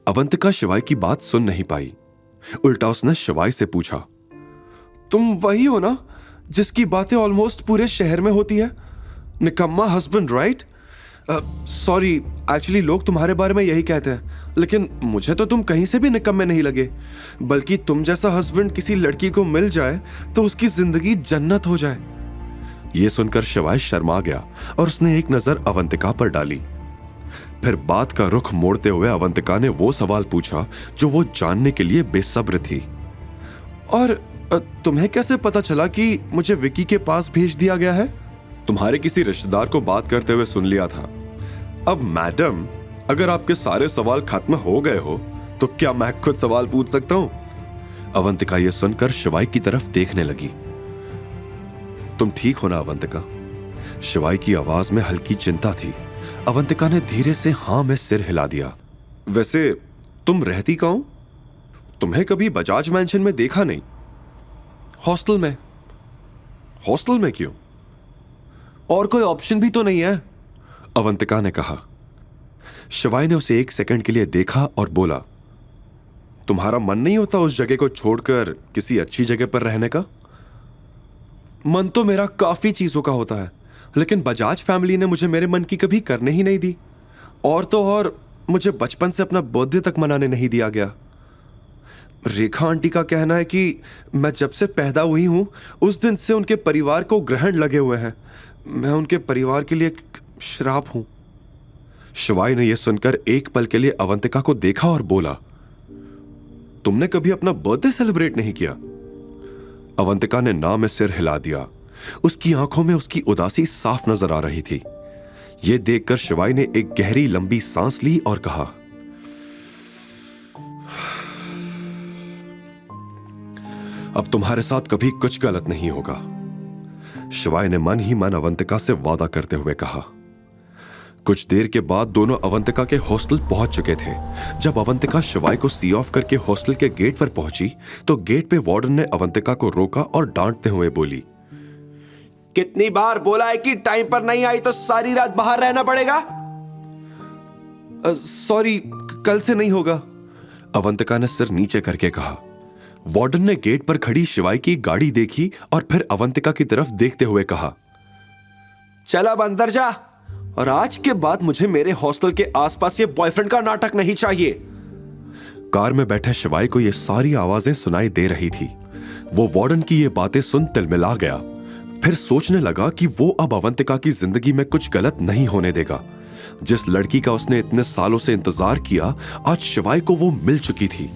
अवंतिका शिवाय की बात सुन नहीं पाई। उल्टा उसने शिवाय से पूछा, तुम वही हो ना जिसकी बातें ऑलमोस्ट पूरे शहर में होती है, निकम्मा हस्बैंड, राइट? सॉरी, एक्चुअली लोग तुम्हारे बारे में यही कहते हैं, लेकिन मुझे तो तुम कहीं से भी निकम्मे नहीं लगे। बल्कि तुम जैसा हस्बैंड किसी लड़की को मिल जाए तो उसकी जिंदगी जन्नत हो जाए। यह सुनकर शिवाय शर्मा गया और उसने एक नजर अवंतिका पर डाली। फिर बात का रुख मोड़ते हुए अवंतिका ने वो सवाल पूछा जो वो जानने के लिए बेसब्र थी। और तुम्हें कैसे पता चला कि मुझे विकी के पास भेज दिया गया है? तुम्हारे किसी रिश्तेदार को बात करते हुए सुन लिया था। अब मैडम, अगर आपके सारे सवाल खत्म हो गए हो तो क्या मैं खुद सवाल पूछ सकता हूं? अवंतिका यह सुनकर शिवाय की तरफ देखने लगी। तुम ठीक हो ना अवंतिका? शिवाय की आवाज में हल्की चिंता थी। अवंतिका ने धीरे से हां में सिर हिला दिया। वैसे तुम रहती कहां? तुम्हें कभी बजाज मैंशन में देखा नहीं। हॉस्टल में? हॉस्टल में क्यों? और कोई ऑप्शन भी तो नहीं है, अवंतिका ने कहा। शिवाय ने उसे 1 सेकंड के लिए देखा और बोला, तुम्हारा मन नहीं होता उस जगह को छोड़कर किसी अच्छी जगह पर रहने का? मन तो मेरा काफी चीजों का होता है, लेकिन बजाज फैमिली ने मुझे मेरे मन की कभी करने ही नहीं दी। और तो और मुझे बचपन से अपना बर्थडे तक मनाने नहीं दिया गया। रेखा आंटी का कहना है कि मैं जब से पैदा हुई हूं उस दिन से उनके परिवार को ग्रहण लगे हुए हैं। मैं उनके परिवार के लिए श्राप हूं। शिवाय ने यह सुनकर एक पल के लिए अवंतिका को देखा और बोला, तुमने कभी अपना बर्थडे सेलिब्रेट नहीं किया? अवंतिका ने ना में सिर हिला दिया। उसकी आंखों में उसकी उदासी साफ नजर आ रही थी। यह देखकर शिवाय ने एक गहरी लंबी सांस ली और कहा, अब तुम्हारे साथ कभी कुछ गलत नहीं होगा। शिवाय ने मन ही मन अवंतिका से वादा करते हुए कहा। कुछ देर के बाद दोनों अवंतिका के हॉस्टल पहुंच चुके थे। जब अवंतिका शिवाय को सी ऑफ करके हॉस्टल के गेट पर पहुंची तो गेट पे वार्डन ने अवंतिका को रोका और डांटते हुए बोली, कितनी बार बोला है कि टाइम पर नहीं आई तो सारी रात बाहर रहना पड़ेगा? सॉरी, कल से नहीं होगा। अवंतिका ने सिर नीचे करके कहा। वार्डन ने गेट पर खड़ी शिवाय की गाड़ी देखी और फिर अवंतिका की तरफ देखते हुए कहा, चल अब अंदर जा, और आज के बाद मुझे मेरे हॉस्टल के आसपास ये बॉयफ्रेंड का नाटक नहीं चाहिए। कार में बैठे शिवाय को ये सारी आवाजें सुनाई दे रही थी। वो वार्डन की ये बातें सुन तिलमिला गया। फिर सोचने लगा कि वो अब अवंतिका की जिंदगी में कुछ गलत नहीं होने देगा। जिस लड़की का उसने इतने सालों से इंतजार किया, आज शिवाय को वो मिल चुकी थी।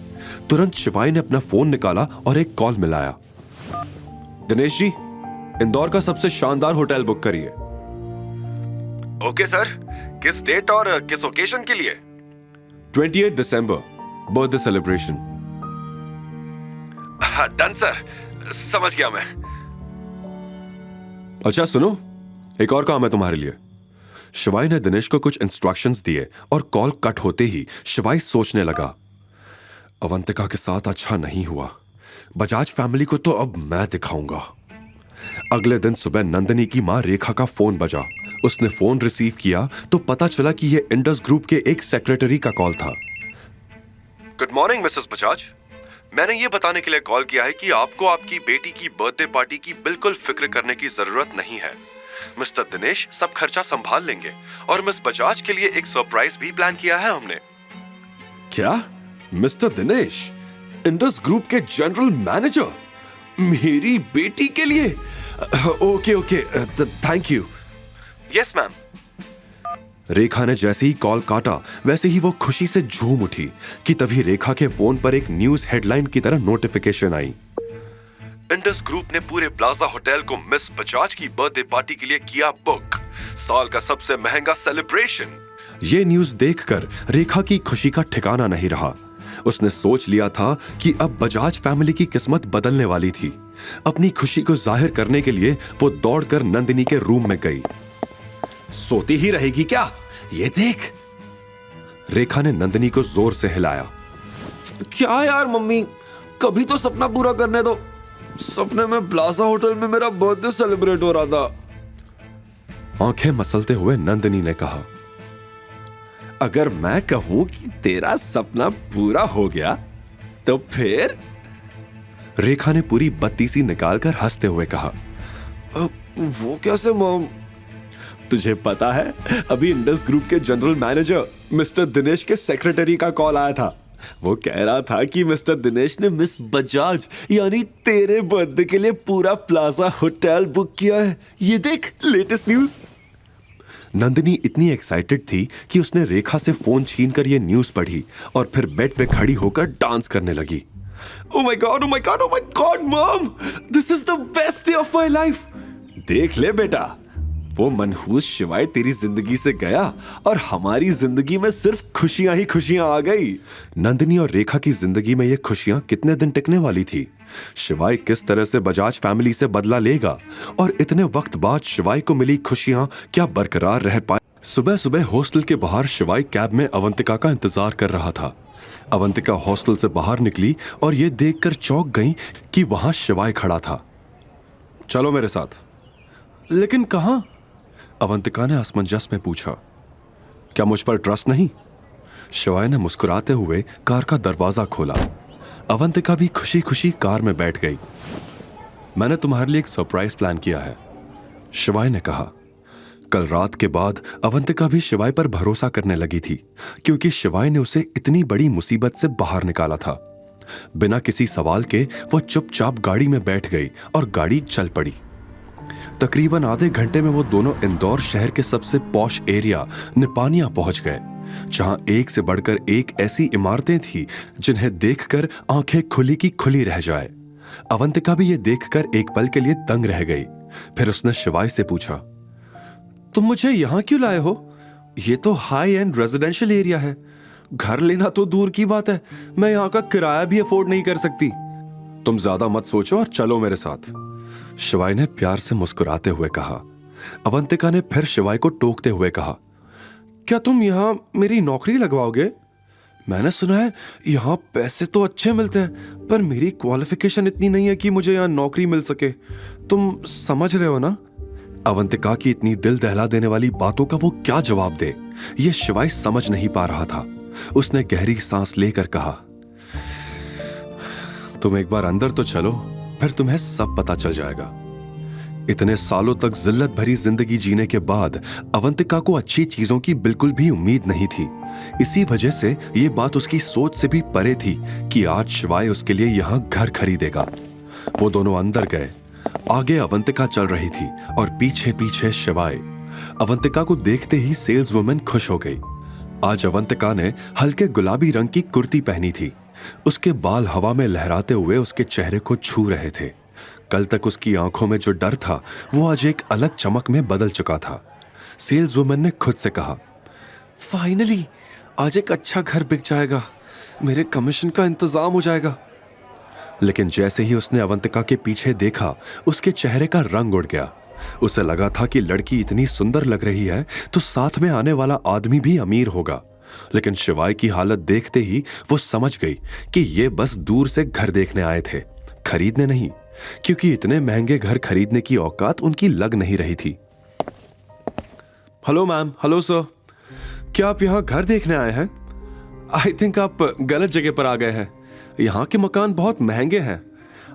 तुरंत शिवाय ने अपना फोन निकाला और एक कॉल मिलाया। दिनेश जी, इंदौर का सबसे शानदार होटल बुक करिए। ओके सर, किस डेट और किस ओकेजन के लिए? 28 दिसंबर, बर्थडे सेलिब्रेशन। डन सर, समझ गया मैं। अच्छा सुनो, एक और काम है तुम्हारे लिए। शिवाय ने दिनेश को कुछ इंस्ट्रक्शंस दिए और कॉल कट होते ही शिवाय सोचने लगा, अवंतिका के साथ अच्छा नहीं हुआ। बजाज फैमिली को तो अब मैं दिखाऊंगा। अगले दिन सुबह नंदिनी की मां रेखा का फोन बजा। उसने फोन रिसीव किया तो पता चला कि यह इंडस ग्रुप के एक सेक्रेटरी का कॉल था। गुड मॉर्निंग मिसेस बजाज, मैंने ये बताने के लिए कॉल किया है कि आपको आपकी बेटी की बर्थडे पार्टी की बिल्कुल फिक्र करने की जरूरत नहीं है। मिस्टर दिनेश सब खर्चा संभाल लेंगे और मिस बजाज के लिए एक सरप्राइज भी प्लान किया है हमने। क्या? मिस्टर दिनेश, इंडस ग्रुप के जनरल मैनेजर, मेरी बेटी के लिए? Okay okay, thank you. Yes ma'am. Rekha ने जैसे ही कॉल काटा वैसे ही वो खुशी से झूम उठी कि तभी रेखा के फोन पर एक न्यूज हेडलाइन की तरह नोटिफिकेशन आई। इंडस ग्रुप ने पूरे प्लाजा होटल को मिस बजाज की बर्थडे पार्टी के लिए किया बुक। साल का सबसे महंगा सेलिब्रेशन। ये न्यूज देखकर रेखा की खुशी का ठिकाना नहीं रहा। उसने सोच लिया था कि अब बजाज फैमिली की किस्मत बदलने वाली थी। अपनी खुशी को जाहिर करने के लिए वो दौड़कर नंदिनी के रूम में गई। सोती ही रहेगी क्या? ये देख। रेखा ने नंदिनी को जोर से हिलाया। क्या यार मम्मी, कभी तो सपना पूरा करने दो। सपने में प्लाजा होटल में मेरा बर्थडे सेलिब्रेट हो रहा था। आंखें मसलते हुए नंदिनी ने कहा, अगर मैं कहूं कि तेरा सपना पूरा हो गया तो फिर? रेखा ने पूरी बत्तीसी निकालकर हंसते हुए कहा, वो कैसे मॉम? तुझे पता है, अभी इंडस ग्रुप के जनरल मैनेजर मिस्टर दिनेश के सेक्रेटरी का कॉल आया था। वो कह रहा था कि मिस्टर दिनेश ने मिस बजाज यानी तेरे बर्थडे के लिए पूरा प्लाजा होटल बुक किया है। ये देख, लेटेस्ट न्यूज। नंदिनी इतनी एक्साइटेड थी कि उसने रेखा से फोन छीनकर ये न्यूज पढ़ी और फिर बेड पे खड़ी होकर डांस करने लगी। Oh my God, oh my God, oh my God, Mom! This is the best day of my life! देख ले बेटा, वो मनहूस शिवाय तेरी जिंदगी से गया और हमारी जिंदगी में सिर्फ खुशियां ही खुशियां आ गई। नंदिनी और रेखा की जिंदगी में ये खुशियां कितने दिन टिकने वाली थी? शिवाय किस तरह से बजाज फैमिली से बदला लेगा और इतने वक्त बाद शिवाय को मिली खुशियां क्या बरकरार रह पाए? सुबह सुबह हॉस्टल के बाहर शिवाय कैब में अवंतिका का इंतजार कर रहा था। अवंतिका हॉस्टल से बाहर निकली और ये देखकर चौंक गई कि वहां शिवाय खड़ा था। चलो मेरे साथ। लेकिन कहां? अवंतिका ने असमंजस में पूछा। क्या मुझ पर ट्रस्ट नहीं? शिवाय ने मुस्कुराते हुए कार का दरवाजा खोला। अवंतिका भी खुशी खुशी कार में बैठ गई। मैंने तुम्हारे लिए एक सरप्राइज प्लान किया है, शिवाय ने कहा। कल रात के बाद अवंतिका भी शिवाय पर भरोसा करने लगी थी, क्योंकि शिवाय ने उसे इतनी बड़ी मुसीबत से बाहर निकाला था। बिना किसी सवाल के वो चुपचाप गाड़ी में बैठ गई और गाड़ी चल पड़ी। तकरीबन आधे घंटे में वो दोनों इंदौर शहर के सबसे पॉश एरिया निपानिया पहुंच गए, जहां एक से बढ़कर एक ऐसी इमारतें थी जिन्हें देखकर आंखें खुली की खुली रह जाए। अवंतिका भी ये देखकर एक पल के लिए दंग रह गई। फिर उसने शिवाय से पूछा, तुम मुझे यहां क्यों लाए हो? ये तो हाई एंड रेजिडेंशियल एरिया है। घर लेना तो दूर की बात है, मैं यहां का किराया भी अफोर्ड नहीं कर सकती। तुम ज्यादा मत सोचो और चलो मेरे साथ, शिवाय ने प्यार से मुस्कुराते हुए कहा। अवंतिका ने फिर शिवाय को टोकते हुए कहा, क्या तुम यहां मेरी नौकरी लगवाओगे? मैंने सुना है यहां पैसे तो अच्छे मिलते हैं, पर मेरी क्वालिफिकेशन इतनी नहीं है कि मुझे यहां नौकरी मिल सके। तुम समझ रहे हो ना? अवंतिका की इतनी दिल दहला देने वाली बातों का वो क्या जवाब दे, ये शिवाय समझ नहीं पा रहा था। उसने गहरी सांस लेकर कहा, तुम एक बार अंदर तो चलो, फिर तुम्हें सब पता चल जाएगा। इतने सालों तक जिल्लत भरी जिंदगी जीने के बाद अवंतिका को अच्छी चीजों की बिल्कुल भी उम्मीद नहीं थी। इसी वजह से ये बात उसकी सोच से भी परे थी कि आज शिवाय उसके लिए यहां घर खरीदेगा। वो दोनों अंदर गए। आगे अवंतिका चल रही थी और पीछे पीछे शिवाय। अवंतिका को देखते ही सेल्स वुमन खुश हो गई। आज अवंतिका ने हल्के गुलाबी रंग की कुर्ती पहनी थी। उसके बाल हवा में लहराते हुए उसके चेहरे को छू रहे थे। कल तक उसकी आंखों में जो डर था वो आज एक अलग चमक में बदल चुका था। सेल्स वुमन ने खुद से कहा, फाइनली आज एक अच्छा घर बिक जाएगा, मेरे कमीशन का इंतजाम हो जाएगा। लेकिन जैसे ही उसने अवंतिका के पीछे देखा, उसके चेहरे का रंग उड़ गया। उसे लगा था कि लड़की इतनी सुंदर लग रही है तो साथ में आने वाला आदमी भी अमीर होगा। लेकिन शिवाय की हालत देखते ही वो समझ गई कि ये बस दूर से घर देखने आए थे, खरीदने नहीं, क्योंकि इतने महंगे घर खरीदने की औकात उनकी लग नहीं रही थी। हेलो मैम, हेलो सर, क्या आप यहाँ घर देखने आए हैं? आई थिंक आप गलत जगह पर आ गए हैं। यहाँ के मकान बहुत महंगे हैं।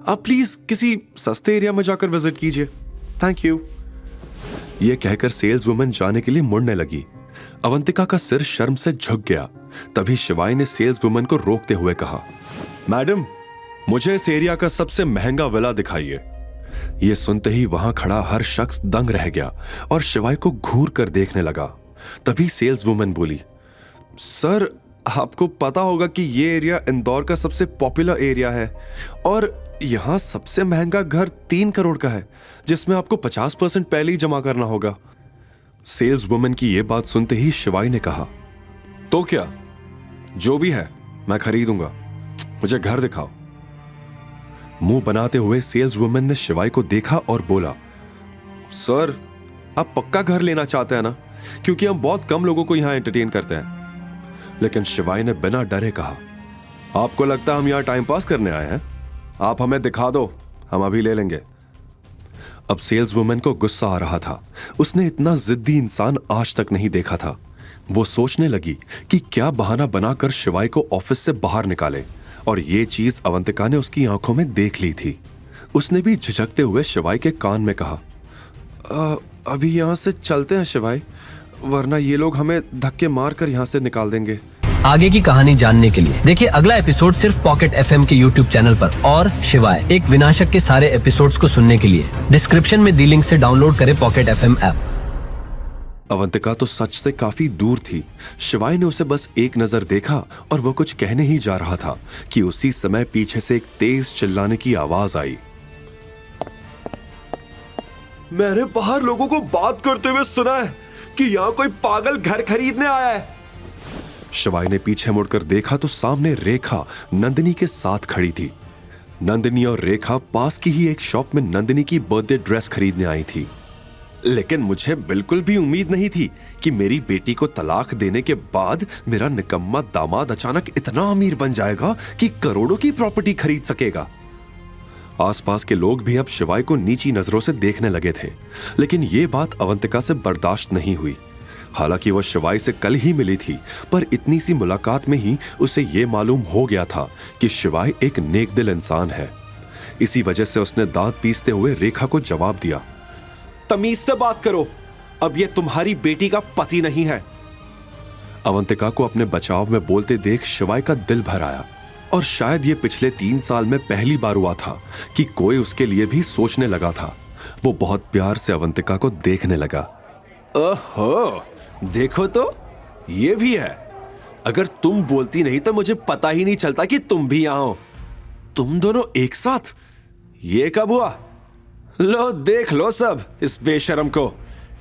आप प्लीज किसी सस्ते एरिया में जाकर विजिट कीजिए, थैंक यू। यह कहकर सेल्स वुमन जाने के लिए मुड़ने लगी। अवंतिका का सिर शर्म से झुक गया। तभी शिवाय ने सेल्स वुमन को रोकते हुए कहा, मैडम, मुझे इस एरिया का सबसे महंगा विला दिखाइए। यह सुनते ही वहां खड़ा हर शख्स दंग रह गया और शिवाय को घूर कर देखने लगा। तभी सेल्स वुमन बोली, सर, आपको पता होगा कि यह एरिया इंदौर का सबसे पॉपुलर एरिया है और यहां सबसे महंगा घर 3 करोड़ का है, जिसमें आपको 50% पहले ही जमा करना होगा। सेल्स वुमन की यह बात सुनते ही शिवाय ने कहा, तो क्या, जो भी है मैं खरीदूंगा, मुझे घर दिखाओ। मुंह बनाते हुए सेल्स वुमन ने शिवाय को देखा और बोला, सर, आप पक्का घर लेना चाहते हैं ना? क्योंकि हम बहुत कम लोगों को यहां एंटरटेन करते हैं। लेकिन शिवाय ने बिना डरे कहा, आपको लगता है हम यहां टाइम पास करने आए हैं? आप हमें दिखा दो, हम अभी ले लेंगे। अब सेल्स वुमन को गुस्सा आ रहा था। उसने इतना जिद्दी इंसान आज तक नहीं देखा था। वो सोचने लगी कि क्या बहाना बनाकर शिवाय को ऑफिस से बाहर निकाले, और ये चीज अवंतिका ने उसकी आंखों में देख ली थी। उसने भी झिझकते हुए शिवाय के कान में कहा, अभी यहां से चलते हैं शिवाय, वरना ये लोग हमें धक्के मार कर यहाँ से निकाल देंगे। आगे की कहानी जानने के लिए देखिए अगला एपिसोड सिर्फ पॉकेट FM के YouTube चैनल पर। और शिवाय एक विनाशक के सारे एपिसोड्स को सुनने के लिए डिस्क्रिप्शन में दी लिंक से डाउनलोड करें पॉकेट FM ऐप। अवंतिका तो सच से काफी दूर थी। शिवाय ने उसे बस एक नजर देखा और वो कुछ कहने ही जा रहा था कि उसी समय पीछे से एक तेज चिल्लाने की आवाज आई। मैंने बाहर लोगों को बात करते हुए सुना है कि यहाँ कोई पागल घर खरीदने आया है। शिवाय ने पीछे मुड़कर देखा तो सामने रेखा नंदिनी के साथ खड़ी थी। नंदिनी और रेखा पास की ही एक शॉप में नंदिनी की बर्थडे ड्रेस खरीदने आई थी। लेकिन मुझे बिल्कुल भी उम्मीद नहीं थी कि मेरी बेटी को तलाक देने के बाद मेरा निकम्मा दामाद अचानक इतना अमीर बन जाएगा कि करोड़ों की प्रॉपर्टी खरीद सकेगा। आसपास के लोग भी अब शिवाय को नीची नजरों से देखने लगे थे। लेकिन यह बात अवंतिका से बर्दाश्त नहीं हुई। हालांकि वह शिवाय से कल ही मिली थी, पर इतनी सी मुलाकात में ही उसे यह मालूम हो गया था कि शिवाय एक नेकदिल इंसान है। इसी वजह से उसने दांत पीसते हुए रेखा को जवाब दिया, तमीज से बात करो, अब ये तुम्हारी बेटी का पति नहीं है। अवंतिका को अपने बचाव में बोलते देख शिवाय का दिल भर आया, और शायद ये पिछले 3 साल में पहली बार हुआ था कि कोई उसके लिए भी सोचने लगा था। वो बहुत प्यार से अवंतिका को देखने लगा। ओहो, देखो तो ये भी है। अगर तुम बोलती नहीं तो मुझे पता ही नहीं चलता कि तुम भी यहाँ हो। तुम दोनों एक साथ, ये कब हुआ? लो देख लो सब इस बेशरम को।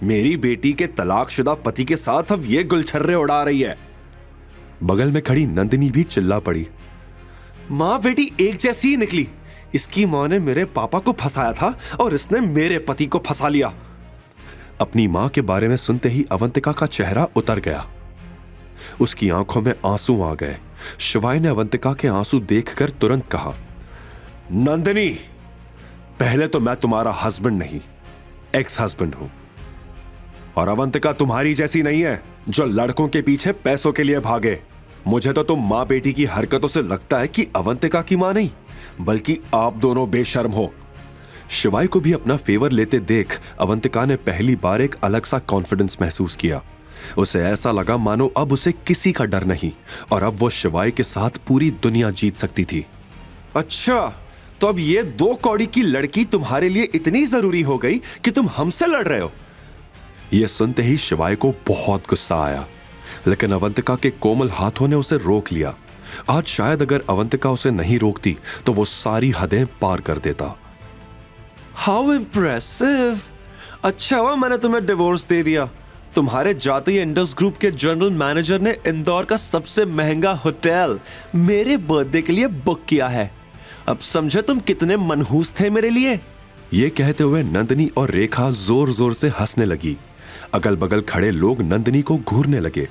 मेरी बेटी के तलाकशुदा पति के साथ अब ये गुलछर्रे उड़ा रही है। बगल में खड़ी नंदिनी भी चिल्ला पड़ी, माँ बेटी एक जैसी ही निकली। इसकी माँ ने मेरे पापा को फंसाया था और इसने मेरे पति को फंसा लिया। अपनी मां के बारे में सुनते ही अवंतिका का चेहरा उतर गया। उसकी आंखों में आंसू आ गए। शिवाय ने अवंतिका के आंसू देखकर तुरंत कहा, नंदिनी, पहले तो मैं तुम्हारा हस्बैंड नहीं, एक्स हस्बैंड हूं। और अवंतिका तुम्हारी जैसी नहीं है जो लड़कों के पीछे पैसों के लिए भागे। मुझे तो तुम माँ बेटी की हरकतों से लगता है कि अवंतिका की माँ नहीं बल्कि आप दोनों बेशर्म हो। शिवाय को भी अपना फेवर लेते देख अवंतिका ने पहली बार एक अलग सा कॉन्फिडेंस महसूस किया। उसे ऐसा लगा मानो अब उसे किसी का डर नहीं और अब वो शिवाय के साथ पूरी दुनिया जीत सकती थी। अच्छा, तो अब ये 2 कौड़ी की लड़की तुम्हारे लिए इतनी जरूरी हो गई कि तुम हमसे लड़ रहे हो? यह सुनते ही शिवाय को बहुत गुस्सा आया, लेकिन अवंतिका के कोमल हाथों ने उसे रोक लिया। आज शायद अगर अवंतिका उसे नहीं रोकती तो वो सारी हदें पार कर देता। How impressive! अच्छा हुआ मैंने तुम्हें डिवोर्स दे दिया। तुम्हारे जाते ही इंडस ग्रुप के जनरल मैनेजर ने इंदौर का सबसे महंगा होटल मेरे बर्थडे के लिए बुक किया है। अब समझे तुम कितने मनहूस थे मेरे लिए। ये कहते हुए नंदिनी और रेखा जोर जोर से हंसने लगी। अगल बगल खड़े लोग नंदिनी को घूरने लगे।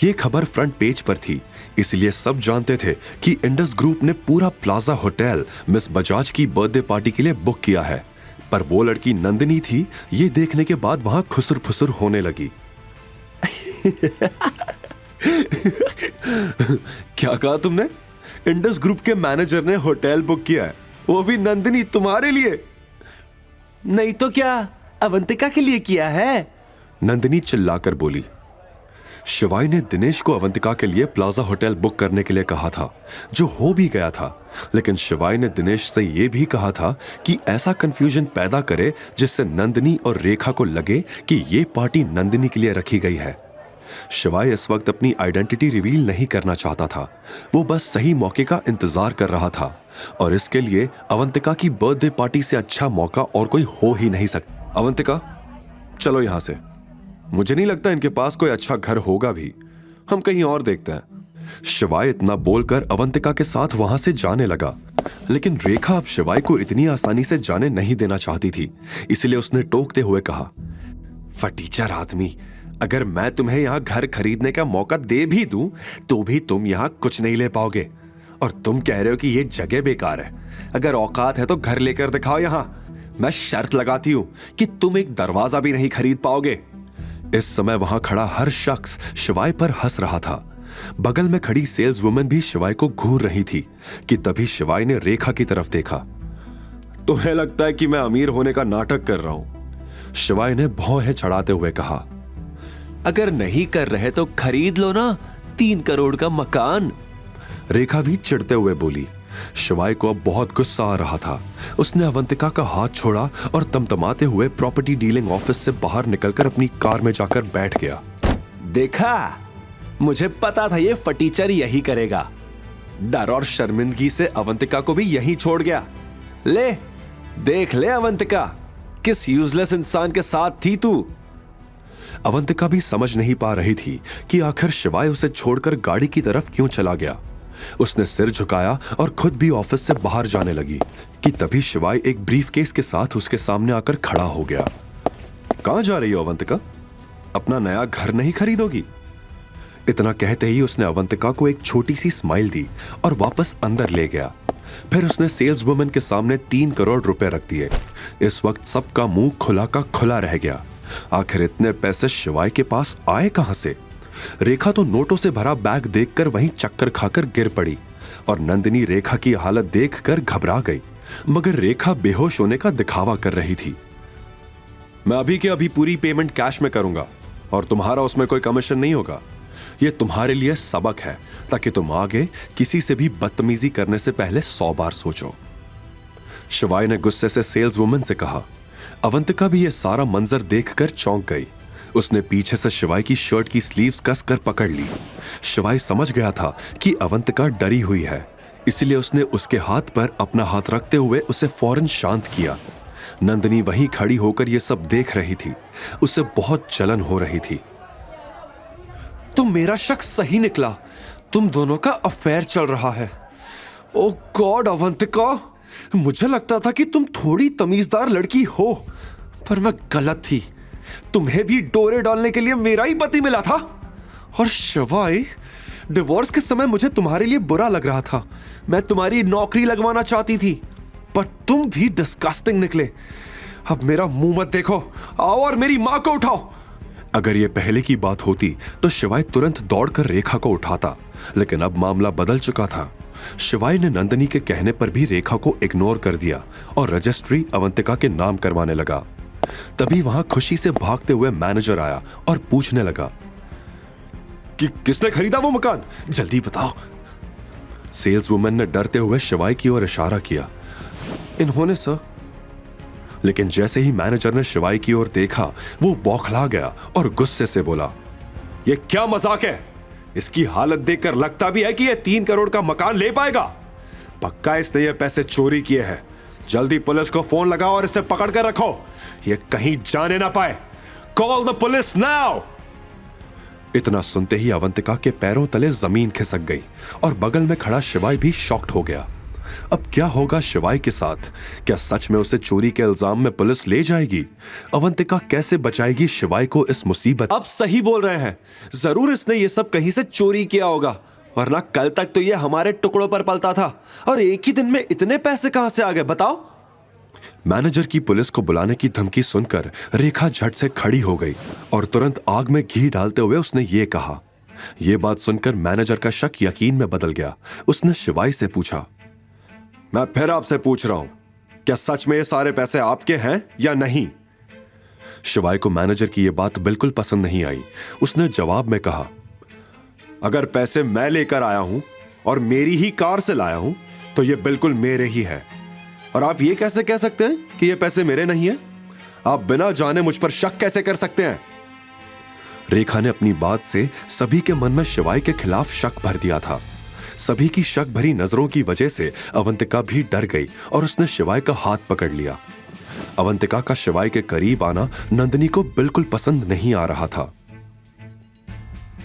ये खबर फ्रंट पेज पर थी, इसलिए सब जानते थे कि इंडस ग्रुप ने पूरा प्लाजा होटल मिस बजाज की बर्थडे पार्टी के लिए बुक किया है। पर वो लड़की नंदिनी थी, ये देखने के बाद वहां खुसुर फुसुर होने लगी। क्या कहा तुमने? इंडस ग्रुप के मैनेजर ने होटल बुक किया है, वो भी नंदिनी तुम्हारे लिए? नहीं तो क्या अवंतिका के लिए किया है? नंदिनी चिल्लाकर बोली। शिवाय ने दिनेश को अवंतिका के लिए प्लाजा होटल बुक करने के लिए कहा था, जो हो भी गया था। लेकिन शिवाय ने दिनेश से यह भी कहा था कि ऐसा कंफ्यूजन पैदा करे जिससे नंदिनी और रेखा को लगे कि यह पार्टी नंदिनी के लिए रखी गई है। शिवाय इस वक्त अपनी आइडेंटिटी रिवील नहीं करना चाहता था, वो बस सही मौके का इंतजार कर रहा था और इसके लिए अवंतिका की बर्थडे पार्टी से अच्छा मौका और कोई हो ही नहीं सकता। अवंतिका, चलो यहां से। मुझे नहीं लगता इनके पास कोई अच्छा घर होगा भी, हम कहीं और देखते हैं। शिवाय इतना बोलकर अवंतिका के साथ वहां से जाने लगा, लेकिन रेखा अब शिवाय को इतनी आसानी से जाने नहीं देना चाहती थी, इसलिए उसने टोकते हुए कहा, फटीचर आदमी, अगर मैं तुम्हें यहां घर खरीदने का मौका दे भी दूं तो भी तुम यहां कुछ नहीं ले पाओगे। और तुम कह रहे हो कि यह जगह बेकार है। अगर औकात है तो घर लेकर दिखाओ यहां। मैं शर्त लगाती हूं कि तुम एक दरवाजा भी नहीं खरीद पाओगे। इस समय वहां खड़ा हर शख्स शिवाय पर हंस रहा था। बगल में खड़ी सेल्स वुमन भी शिवाय को घूर रही थी कि तभी शिवाय ने रेखा की तरफ देखा। तुम्हें लगता है कि मैं अमीर होने का नाटक कर रहा हूं? शिवाय ने भौहें चढ़ाते हुए कहा। अगर नहीं कर रहे तो खरीद लो ना 3 करोड़ का मकान। रेखा भी चिढ़ते हुए बोली। शिवाय को अब बहुत गुस्सा आ रहा था। उसने अवंतिका का हाथ छोड़ा और तमतमाते हुए प्रॉपर्टी डीलिंग ऑफिस से बाहर निकलकर अपनी कार में जाकर बैठ गया। देखा, मुझे पता था ये फटीचर यही करेगा। डर और शर्मिंदगी से अवंतिका को भी यहीं छोड़ गया। ले देख ले अवंतिका, किस यूजलेस इंसान के साथ थी तू। अवंतिका भी समझ नहीं पा रही थी कि आखिर शिवाय उसे छोड़कर गाड़ी की तरफ क्यों चला गया। उसने सिर झुकाया और खुद भी ऑफिस से बाहर जाने लगी कि तभी शिवाय एक ब्रीफकेस के साथ उसके सामने आकर खड़ा हो गया। कहां जा रही हो अवंतिका? अपना नया घर नहीं खरीदोगी? इतना कहते ही उसने अवंतिका को एक छोटी सी स्माइल दी और वापस अंदर ले गया। फिर उसने सेल्स वुमन के सामने 3 करोड़ रुपए रख दिए। इस वक्त सबका मुंह खुला का खुला रह गया। आखिर इतने पैसे शिवाय के पास आए कहां से? रेखा तो नोटों से भरा बैग देखकर वहीं चक्कर खाकर गिर पड़ी और नंदिनी रेखा की हालत देखकर घबरा गई, मगर रेखा बेहोश होने का दिखावा कर रही थी। मैं अभी के अभी पूरी पेमेंट कैश में करूंगा और तुम्हारा उसमें कोई कमीशन नहीं होगा। यह तुम्हारे लिए सबक है ताकि तुम आगे किसी से भी बदतमीजी करने से पहले 100 बार सोचो। शिवाय ने गुस्से से सेल्स वुमन से कहा। अवंतिका भी यह सारा मंजर देखकर चौंक गई। उसने पीछे से शिवाय की शर्ट की स्लीव्स कसकर पकड़ ली। शिवाय समझ गया था कि अवंतिका डरी हुई है, इसलिए उसने उसके हाथ पर अपना हाथ रखते हुए उसे फौरन शांत किया। नंदिनी वहीं खड़ी होकर यह सब देख रही थी। उसे बहुत जलन हो रही थी। तो मेरा शक सही निकला, तुम दोनों का अफेयर चल रहा है। ओ गॉड अवंतिका, मुझे लगता था कि तुम थोड़ी तमीजदार लड़की हो, पर मैं गलत थी। तुम्हें भी डोरे डालने के लिए मेरा ही पति मिला था। और शिवाय, डिवोर्स के समय मुझे तुम्हारे लिए बुरा लग रहा था। मैं तुम्हारी नौकरी लगवाना चाहती थी, पर तुम भी डिस्गस्टिंग निकले। अब मेरा मुंह मत देखो, आओ और मेरी मां को उठाओ। अगर यह पहले की बात होती तो शिवाय तुरंत दौड़कर रेखा को उठाता, लेकिन अब मामला बदल चुका था। शिवाय ने नंदिनी के कहने पर भी रेखा को इग्नोर कर दिया और रजिस्ट्री अवंतिका के नाम करवाने लगा। तभी वहां खुशी से भागते हुए मैनेजर आया और पूछने लगा कि किसने खरीदा वो मकान, जल्दी बताओ। सेल्स वुमन ने डरते हुए शिवाय की ओर इशारा किया, इन्होंने सर। लेकिन जैसे ही मैनेजर ने शिवाय की ओर देखा, वो बौखला गया और गुस्से से बोला, यह क्या मजाक है? इसकी हालत देखकर लगता भी है कि यह 3 करोड़ का मकान ले पाएगा। पक्का इसने ये पैसे चोरी किए हैं। जल्दी पुलिस को फोन लगाओ और इसे पकड़ कर रखो, ये कहीं जाने ना पाए। Call the police now. इतना सुनते ही अवंतिका के पैरों तले जमीन खिसक गई और बगल में खड़ा शिवाय भी शॉक्ड हो गया। अब क्या होगा शिवाय के साथ? क्या सच में उसे चोरी के इल्जाम में पुलिस ले जाएगी? अवंतिका कैसे बचाएगी शिवाय को इस मुसीबत? आप सही बोल रहे हैं, जरूर इसने ये सब कहीं से चोरी किया होगा, वरना कल तक तो ये हमारे टुकड़ों पर पलता था और एक ही दिन में इतने पैसे कहां से आ गए बताओ? मैनेजर की पुलिस को बुलाने की धमकी सुनकर रेखा झट से खड़ी हो गई और तुरंत आग में घी डालते हुए उसने ये कहा। यह बात सुनकर मैनेजर का शक यकीन में बदल गया। उसने शिवाय से पूछा, मैं फिर आपसे पूछ रहा हूं, क्या सच में ये सारे पैसे आपके हैं या नहीं? शिवाय को मैनेजर की यह बात बिल्कुल पसंद नहीं आई। उसने जवाब में कहा, अगर पैसे मैं लेकर आया हूं और मेरी ही कार से लाया हूं तो ये बिल्कुल मेरे ही है। और आप ये कैसे कह सकते हैं कि ये पैसे मेरे नहीं है? आप बिना जाने मुझ पर शक कैसे कर सकते हैं? रेखा ने अपनी बात से सभी के मन में शिवाय के खिलाफ शक भर दिया था। सभी की शक भरी नजरों की वजह से अवंतिका भी डर गई और उसने शिवाय का हाथ पकड़ लिया। अवंतिका का शिवाय के करीब आना नंदिनी को बिल्कुल पसंद नहीं आ रहा था।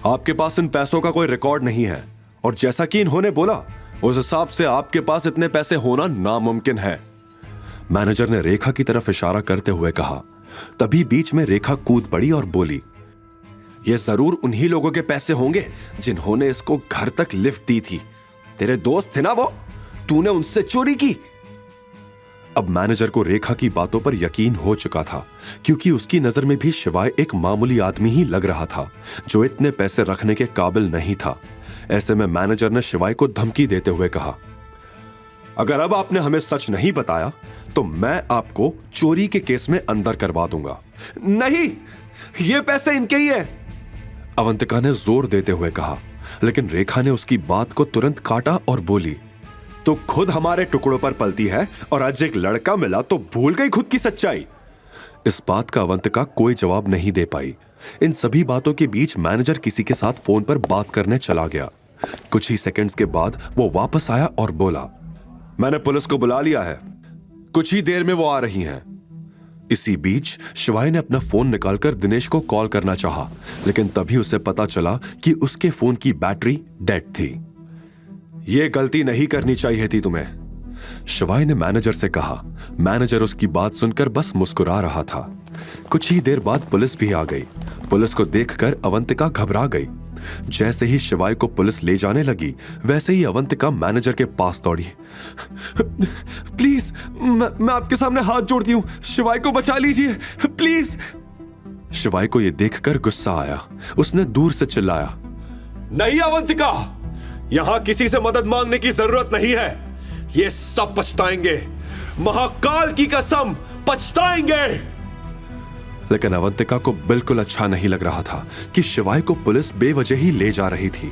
आपके पास इन पैसों का कोई रिकॉर्ड नहीं है और जैसा कि इन्होंने बोला, उस हिसाब से आपके पास इतने पैसे होना नामुमकिन है। मैनेजर ने रेखा की तरफ इशारा करते हुए कहा। तभी बीच में रेखा कूद पड़ी और बोली, ये जरूर उन्हीं लोगों के पैसे होंगे जिन्होंने इसको घर तक लिफ्ट दी थी। तेरे दोस्त थे ना वो, तूने उनसे चोरी की। अब मैनेजर को रेखा की बातों पर यकीन हो चुका था, क्योंकि उसकी नजर में भी शिवाय एक मामूली आदमी ही लग रहा था जो इतने पैसे रखने के काबिल नहीं था। ऐसे में मैनेजर ने शिवाय को धमकी देते हुए कहा, अगर अब आपने हमें सच नहीं बताया तो मैं आपको चोरी के केस में अंदर करवा दूंगा। नहीं, ये पैसे इनके ही है, अवंतिका ने जोर देते हुए कहा। लेकिन रेखा ने उसकी बात को तुरंत काटा और बोली, तो खुद हमारे टुकड़ों पर पलती है और आज एक लड़का मिला तो भूल गई खुद की सच्चाई। इस बात का अवंतिका कोई जवाब नहीं दे पाई। इन सभी बातों के बीच मैनेजर किसी के साथ फोन पर बात करने चला गया। कुछ ही सेकंड्स के बाद वो वापस आया और बोला, मैंने पुलिस को बुला लिया है, कुछ ही देर में वो आ रही हैं। इसी बीच शिवाय ने अपना फोन निकालकर दिनेश को कॉल करना चाहा, लेकिन तभी उसे पता चला कि उसके फोन की बैटरी डेड थी। यह गलती नहीं करनी चाहिए थी तुम्हें, शिवाय ने मैनेजर से कहा। मैनेजर उसकी बात सुनकर बस मुस्कुरा रहा था। कुछ ही देर बाद पुलिस भी आ गई। पुलिस को देखकर अवंतिका घबरा गई। जैसे ही शिवाय को पुलिस ले जाने लगी, वैसे ही अवंतिका मैनेजर के पास दौड़ी। प्लीज, मैं आपके सामने हाथ जोड़ती हूं, शिवाय को बचा लीजिए प्लीज। शिवाय को यह देखकर गुस्सा आया। उसने दूर से चिल्लाया, नहीं अवंतिका, यहां किसी से मदद मांगने की जरूरत नहीं है। ये सब पछताएंगे, महाकाल की कसम पछताएंगे। लेकिन अवंतिका को बिल्कुल अच्छा नहीं लग रहा था कि शिवाय को पुलिस बेवजह ही ले जा रही थी।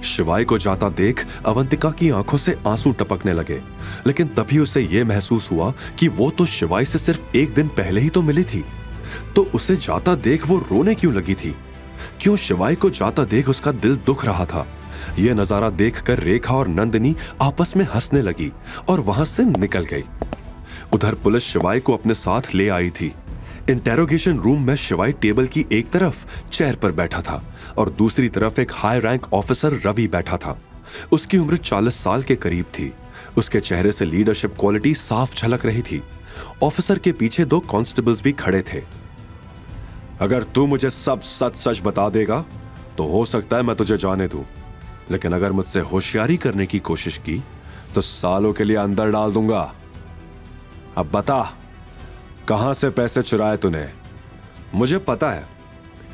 शिवाय को जाता देख अवंतिका की आंखों से आंसू टपकने लगे। लेकिन तभी उसे यह महसूस हुआ कि वो तो शिवाय से सिर्फ एक दिन पहले ही तो मिली थी, तो उसे जाता देख वो रोने क्यों लगी थी? क्यों शिवाय को जाता देख उसका दिल दुख रहा था? यह नजारा देखकर रेखा और नंदिनी आपस में हंसने लगी और वहां से निकल गई। उधर पुलिस शिवाय को अपने साथ ले आई थी। इंटेरोगेशन रूम में शिवाय टेबल की एक तरफ चेयर पर बैठा था और दूसरी तरफ एक हाई रैंक ऑफिसर रवि बैठा था। उसकी उम्र 40 साल के करीब थी। उसके चेहरे से लीडरशिप क्वालिटी साफ झलक रही थी। ऑफिसर के पीछे 2 कांस्टेबल्स भी खड़े थे। अगर तू मुझे सब सच सच बता देगा तो हो सकता है मैं तुझे जाने दूं, लेकिन अगर मुझसे होशियारी करने की कोशिश की तो सालों के लिए अंदर डाल दूंगा। अब बता, कहां से पैसे चुराए तूने? मुझे पता है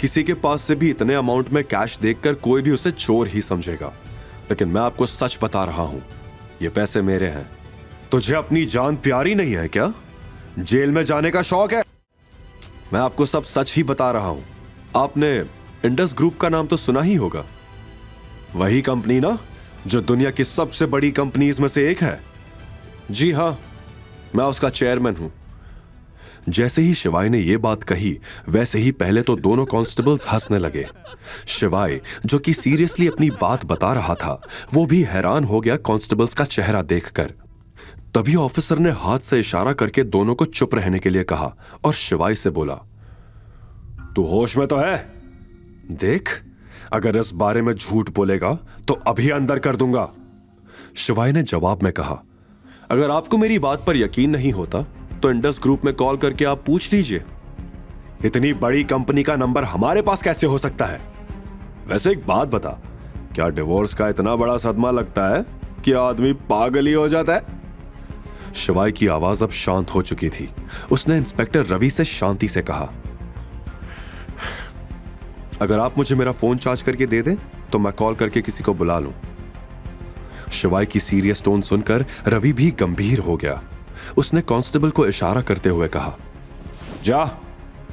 किसी के पास से भी इतने अमाउंट में कैश देखकर कोई भी उसे चोर ही समझेगा, लेकिन मैं आपको सच बता रहा हूं, ये पैसे मेरे हैं। तुझे अपनी जान प्यारी नहीं है क्या? जेल में जाने का शौक है? मैं आपको सब सच ही बता रहा हूं। आपने इंडस ग्रुप का नाम तो सुना ही होगा। वही कंपनी ना जो दुनिया की सबसे बड़ी कंपनीज में से एक है। जी हां, मैं उसका चेयरमैन हूं। जैसे ही शिवाय ने यह बात कही, वैसे ही पहले तो दोनों कांस्टेबल्स हंसने लगे। शिवाय, जो कि सीरियसली अपनी बात बता रहा था, वो भी हैरान हो गया कांस्टेबल्स का चेहरा देखकर। तभी ऑफिसर ने हाथ से इशारा करके दोनों को चुप रहने के लिए कहा और शिवाय से बोला, तू होश में तो है? देख, अगर इस बारे में झूठ बोलेगा तो अभी अंदर कर दूंगा। शिवाय ने जवाब में कहा, अगर आपको मेरी बात पर यकीन नहीं होता तो इंडस ग्रुप में कॉल करके आप पूछ लीजिए। इतनी बड़ी कंपनी का नंबर हमारे पास कैसे हो सकता है? वैसे एक बात बता, क्या डिवोर्स का इतना बड़ा सदमा लगता है कि आदमी पागल ही हो जाता है? शिवाय की आवाज अब शांत हो चुकी थी। उसने इंस्पेक्टर रवि से शांति से कहा, अगर आप मुझे मेरा फोन चार्ज करके दे दें तो मैं कॉल करके किसी को बुला लूं। शिवाय की सीरियस टोन सुनकर रवि भी गंभीर हो गया। उसने कांस्टेबल को इशारा करते हुए कहा, जा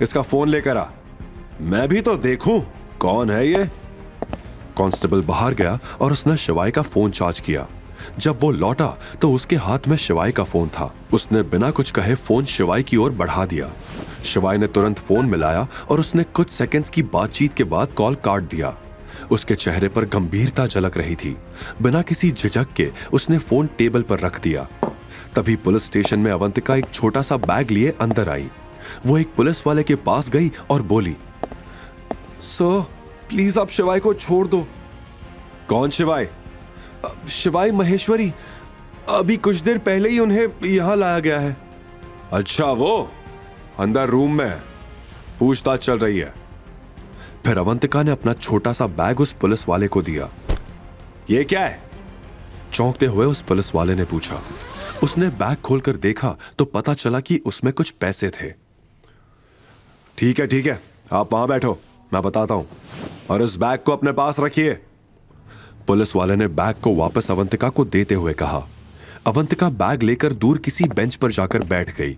इसका फोन लेकर आ, मैं भी तो देखूं कौन है ये। कांस्टेबल बाहर गया और उसने शिवाय का फोन चार्ज किया। जब वो लौटा तो उसके हाथ में शिवाय का फोन था। उसने बिना कुछ कहे फोन शिवाय की ओर बढ़ा दिया। शिवाय ने तुरंत फोन मिलाया और उसने कुछ सेकंड्स की बातचीत के बाद कॉल काट दिया। उसके चेहरे पर गंभीरता झलक रही थी। बिना किसी झिझक के उसने फोन टेबल पर रख दिया। तभी पुलिस स्टेशन में अवंतिका एक छोटा सा बैग लिए अंदर आई। वो एक पुलिस वाले के पास गई और बोली, सर प्लीज आप शिवाय को छोड़ दो। कौन शिवाय? शिवाय महेश्वरी, अभी कुछ देर पहले ही उन्हें यहां लाया गया है। अच्छा, वो अंदर रूम में पूछताछ चल रही है। फिर अवंतिका ने अपना छोटा सा बैग उस पुलिस वाले को दिया। ये क्या है? चौंकते हुए उस पुलिस वाले ने पूछा। उसने बैग खोलकर देखा तो पता चला कि उसमें कुछ पैसे थे। ठीक है, आप वहां बैठो, मैं बताता हूं, और इस बैग को अपने पास रखिए। पुलिस वाले ने बैग को वापस अवंतिका को देते हुए कहा। अवंतिका बैग लेकर दूर किसी बेंच पर जाकर बैठ गई।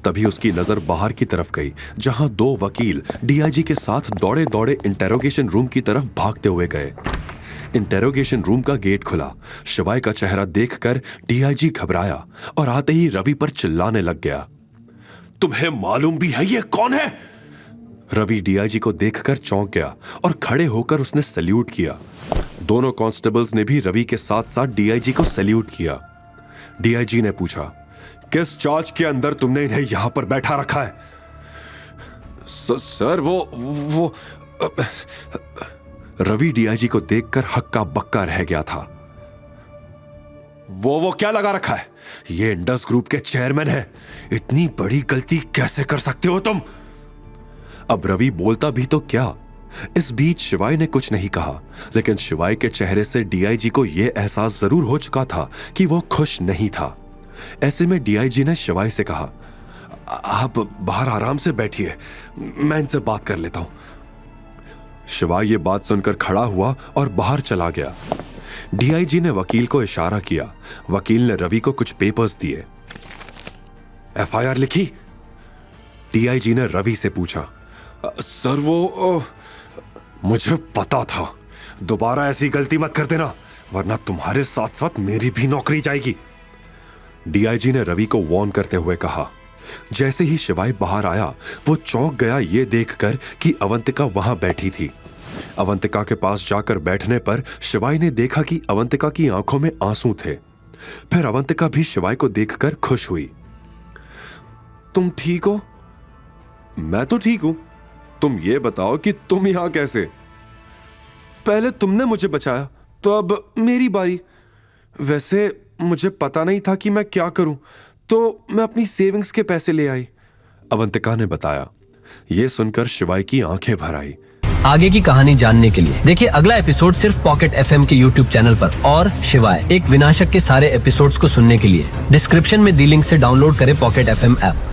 तभी उसकी नजर बाहर की तरफ गई, जहां दो वकील डीआईजी के साथ दौड़े दौड़े इंटेरोगेशन रूम की तरफ भागते हुए गए। इंटेरोगेशन रूम का गेट खुला। शिवाय का चेहरा देखकर डीआईजी घबराया और आते ही रवि पर चिल्लाने लग गया, तुम्हें मालूम भी है ये कौन है? रवि डीआईजी को देखकर चौंक गया और खड़े होकर उसने सैल्यूट किया। दोनों कांस्टेबल्स ने भी रवि के साथ साथ डीआईजी को सैल्यूट किया। डीआईजी ने पूछा, किस चार्ज के अंदर तुमने इन्हें यहां पर बैठा रखा है? सर वो रवि डीआईजी को देखकर हक्का बक्का रह गया था। वो क्या लगा रखा है? ये इंडस ग्रुप के चेयरमैन है, इतनी बड़ी गलती कैसे कर सकते हो तुम? अब रवि बोलता भी तो क्या। इस बीच शिवाय ने कुछ नहीं कहा, लेकिन शिवाय के चेहरे से डीआईजी को यह एहसास जरूर हो चुका था कि वो खुश नहीं था। ऐसे में डीआईजी ने शिवाय से कहा, आप बाहर आराम से बैठिए, मैं इनसे बात कर लेता हूं। शिवाय ये बात सुनकर खड़ा हुआ और बाहर चला गया। डीआईजी ने वकील को इशारा किया। वकील ने रवि को कुछ पेपर्स दिए। एफआईआर लिखी? डीआईजी ने रवि से पूछा। सर वो मुझे पता था, दोबारा ऐसी गलती मत कर देना, वरना तुम्हारे साथ साथ मेरी भी नौकरी जाएगी। डीआईजी ने रवि को वार्न करते हुए कहा। जैसे ही शिवाय बाहर आया, वो चौंक गया ये देखकर कि अवंतिका वहां बैठी थी। अवंतिका के पास जाकर बैठने पर शिवाय ने देखा कि अवंतिका की आंखों में आंसू थे। फिर अवंतिका भी शिवाय को देखकर खुश हुई। तुम ठीक हो? मैं तो ठीक हूं, तुम ये बताओ कि तुम यहां कैसे? पहले तुमने मुझे बचाया तो अब मेरी बारी। वैसे मुझे पता नहीं था कि मैं क्या करूं, तो मैं अपनी सेविंग्स के पैसे ले आई, अवंतिका ने बताया। यह सुनकर शिवाय की आंखें भर आई। आगे की कहानी जानने के लिए देखिए अगला एपिसोड सिर्फ पॉकेट एफएम के यूट्यूब चैनल पर। और शिवाय एक विनाशक के सारे एपिसोड्स को सुनने के लिए डिस्क्रिप्शन में दी लिंक से डाउनलोड करें पॉकेट एफएम ऐप।